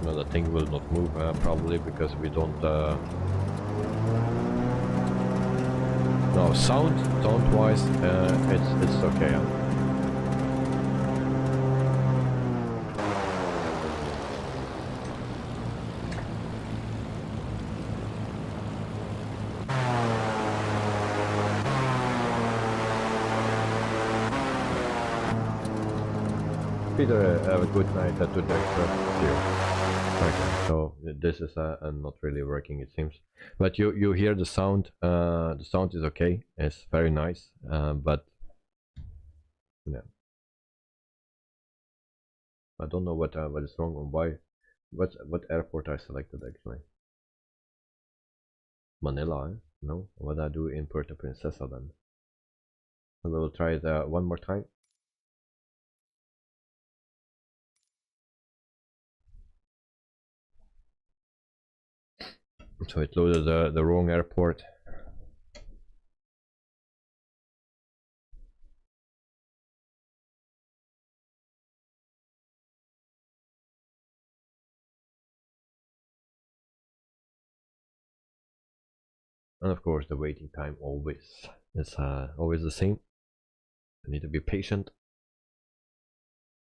Speaker 1: No, the thing will not move probably because we don't. No, sound-wise, it's okay. Peter, have a good night to Dexter. See you. Okay, so this is not really working, it seems. But you hear the sound. The sound is okay. It's very nice. But yeah, I don't know what is wrong and why. What airport I selected actually? Manila? Eh? No. What I do in Puerto Princesa then? We will try it one more time. So it loaded the wrong airport. And of course the waiting time always is always the same. I need to be patient.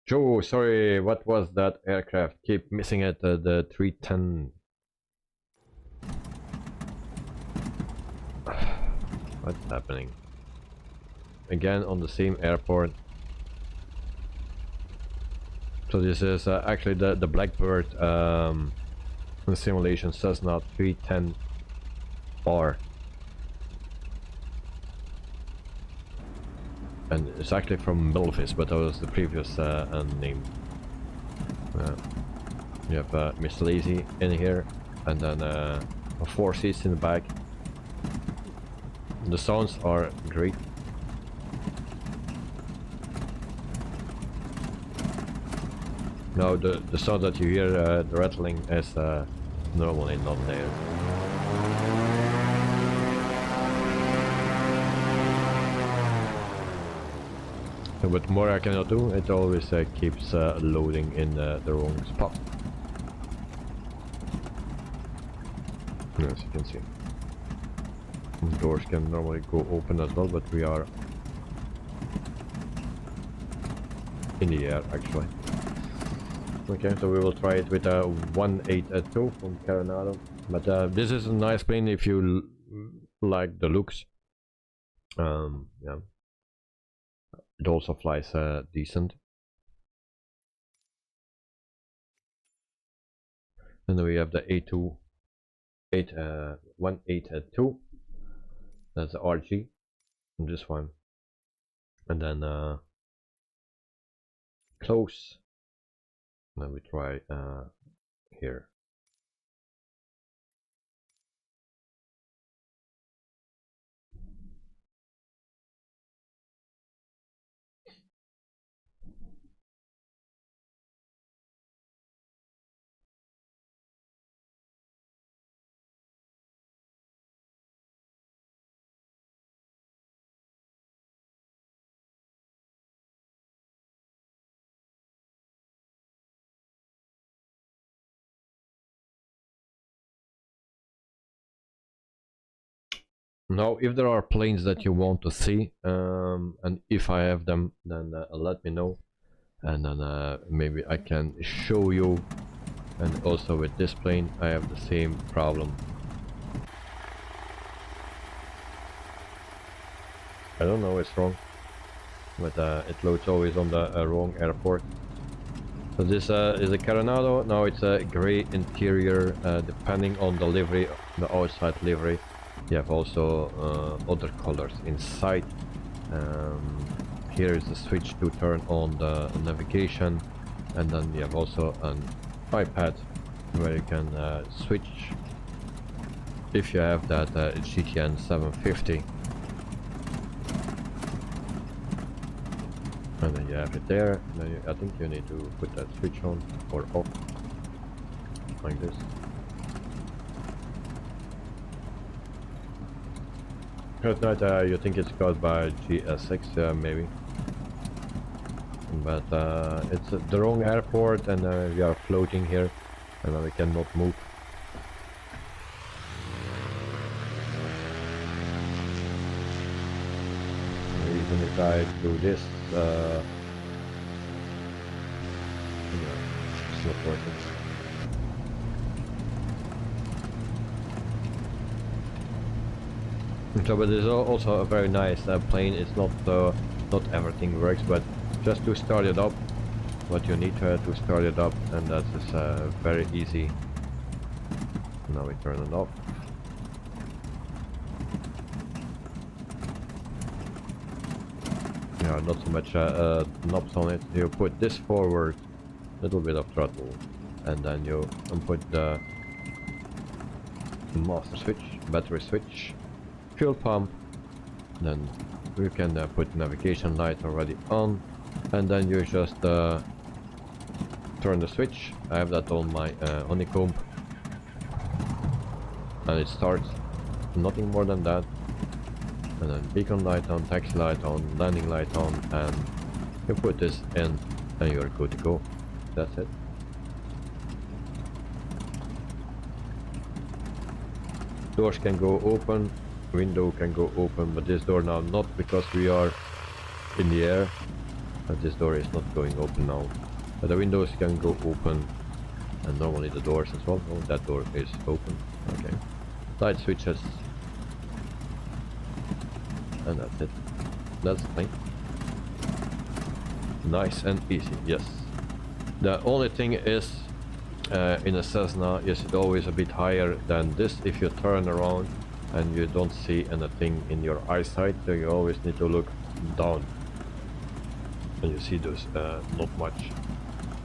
Speaker 1: Joe, sorry, what was that aircraft? Keep missing it, the 310. What's happening? Again on the same airport. So this is actually the Blackbird simulation Cessna 310R. And it's actually from Milvis, but that was the previous name. You have Miss Lazy in here, and then 4 seats in the back. The sounds are great. Now the sound that you hear, the rattling, is normally not there. But more I cannot do, it always keeps loading in the wrong spot. As you can see. Doors can normally go open as well, but we are in the air actually. Okay, so we will try it with a 182 from Coronado. But this is a nice plane if you like the looks. Yeah, it also flies decent. And then we have the A2 182. That's the RG from this one. And then close. And then we try here. Now, if there are planes that you want to see, and if I have them, then let me know, and then maybe I can show you. And also with this plane, I have the same problem. I don't know, it's wrong, but it loads always on the wrong airport. So this is a Coronado. Now it's a gray interior, depending on the livery, the outside livery. You have also other colors inside. Here is the switch to turn on the navigation, and then you have also an iPad where you can switch if you have that GTN 750. And then you have it there. Then I think you need to put that switch on or off, like this. Right now, you think it's caused by GSX, maybe. But it's the wrong airport, and we are floating here, and we cannot move. Even if I do this, it's not working. So, but it's also a very nice plane. It's not everything works, but just to start it up, what you need to start it up, and that is very easy. Now we turn it off. Yeah, not so much knobs on it. You put this forward, little bit of throttle, and then you put the master switch, battery switch, fuel pump. Then you can put navigation light already on, and then you just turn the switch. I have that on my Honeycomb, and it starts. Nothing more than that. And then beacon light on, taxi light on, landing light on, and you put this in and you're good to go. That's it. Doors can go open, window can go open, but this door now not, because we are in the air. But this door is not going open now. But the windows can go open, and normally the doors as well. Oh, that door is open. Okay. Light switches. And that's it. That's the thing. Nice and easy, yes. The only thing is, in a Cessna, is it always a bit higher than this. If you turn around and you don't see anything in your eyesight, so you always need to look down. And you see those, not much.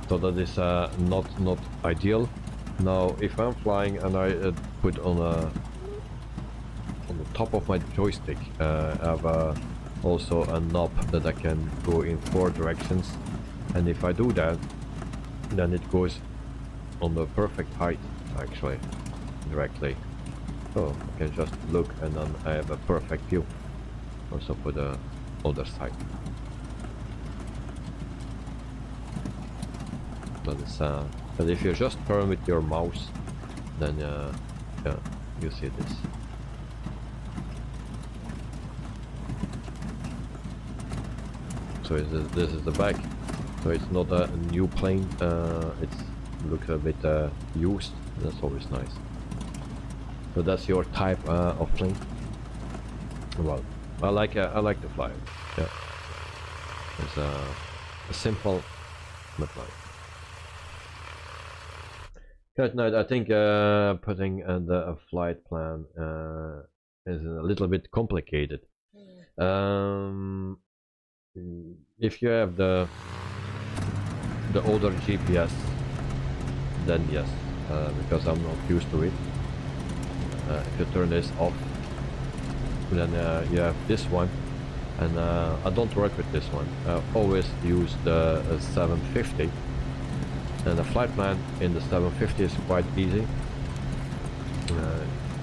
Speaker 1: So that is not ideal. Now, if I'm flying and I put on the top of my joystick, I have also a knob that I can go in 4 directions, and if I do that, then it goes on the perfect height, actually, directly. So I can just look, and then I have a perfect view also for the other side. That is, but if you just turn with your mouse, then yeah, you see this. So this is the back. So it's not a new plane. It looks a bit used. That's always nice. So that's your type of plane. Well, I like to fly. Yeah, it's a simple but nice. Good night. I think putting the flight plan is a little bit complicated. If you have the older GPS, then yes, because I'm not used to it. If you turn this off, then you have this one, and I don't work with this one. I always use the 750, and the flight plan in the 750 is quite easy,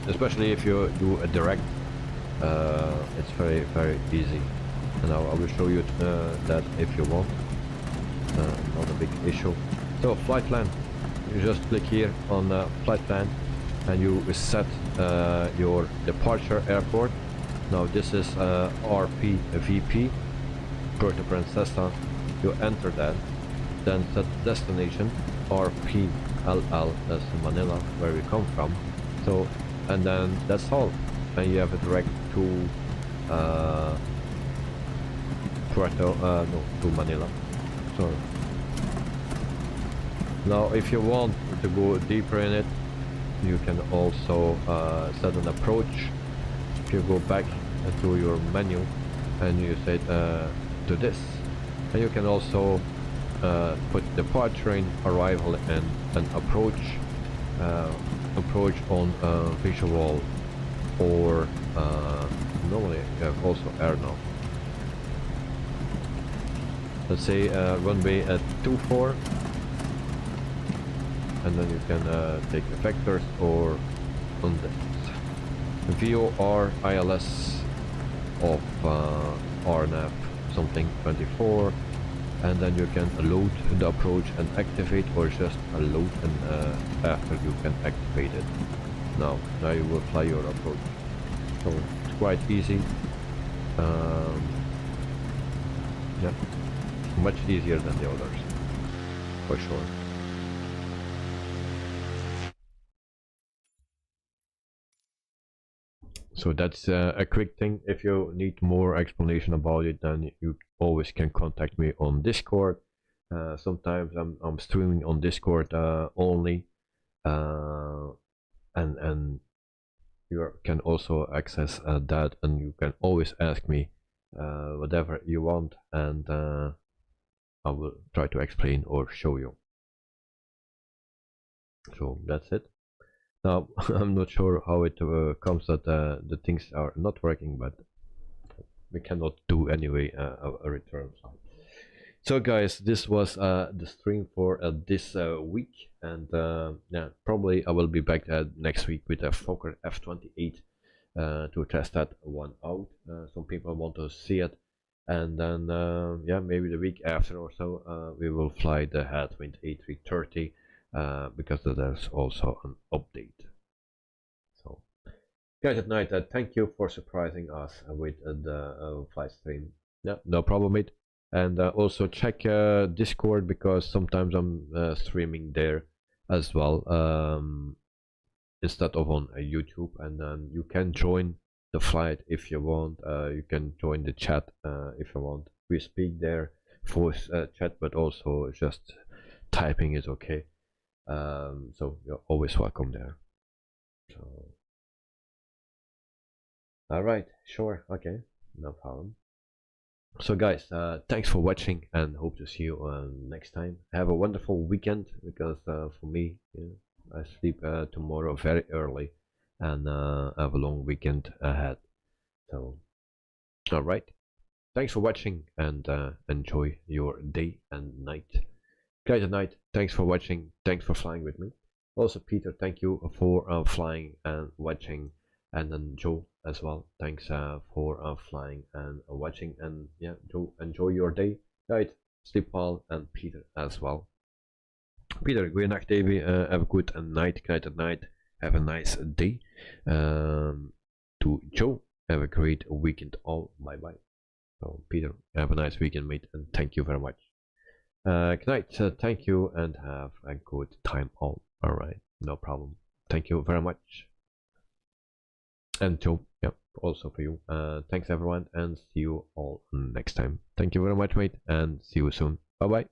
Speaker 1: especially if you do a direct. It's very easy, and I will show you that if you want. Not a big issue. So flight plan, you just click here on flight plan, and you set your departure airport. Now this is RPVP, Puerto Princesa. You enter that, then set destination RPLL, that's Manila, where we come from. So, and then that's all, and you have a direct to to Manila. So now if you want to go deeper in it, you can also set an approach. If you go back to your menu and you say to this, and you can also put departure in, arrival in, and approach on visual, or normally you have also air now. Let's say runway at 24, and then you can take the vectors or on this VOR ILS of RNAV something 24, and then you can load the approach and activate, or just load and after you can activate it. Now you will fly your approach. So it's quite easy. Yeah, much easier than the others, for sure. So that's a quick thing. If you need more explanation about it, then you always can contact me on Discord. Sometimes I'm streaming on Discord only, and you can also access that, and you can always ask me whatever you want, and I will try to explain or show you. So that's it. Now I'm not sure how it comes that the things are not working, but we cannot do anyway a return. So guys, this was the stream for this week, and yeah, probably I will be back next week with a Fokker F28 to test that one out. Some people want to see it, and then yeah, maybe the week after or so we will fly the Headwind A330 because there's also an update. So guys at night, thank you for surprising us with the flight stream. Yeah, no problem, mate. And also check Discord, because sometimes I'm streaming there as well, instead of on YouTube, and then you can join the flight if you want. You can join the chat if you want. We speak there, voice chat, but also just typing is okay. So you're always welcome there. So all right, sure, okay, no problem. So guys, thanks for watching, and hope to see you next time. Have a wonderful weekend, because for me, I sleep tomorrow very early, and have a long weekend ahead. So all right, thanks for watching, and enjoy your day and night. Guys at night, thanks for watching, thanks for flying with me. Also Peter, thank you for flying and watching, and then Joe as well, thanks for flying and watching, and yeah, Joe, enjoy your day, right? Sleep well, and Peter as well. Peter, goeienacht Davy, have a good night, night at night, have a nice day. To Joe, have a great weekend all, bye bye. So Peter, have a nice weekend, mate, and thank you very much. Good night, thank you, and have a good time all. Alright, no problem. Thank you very much. And Joe, yeah, also for you. Thanks everyone, and see you all next time. Thank you very much, mate, and see you soon. Bye bye.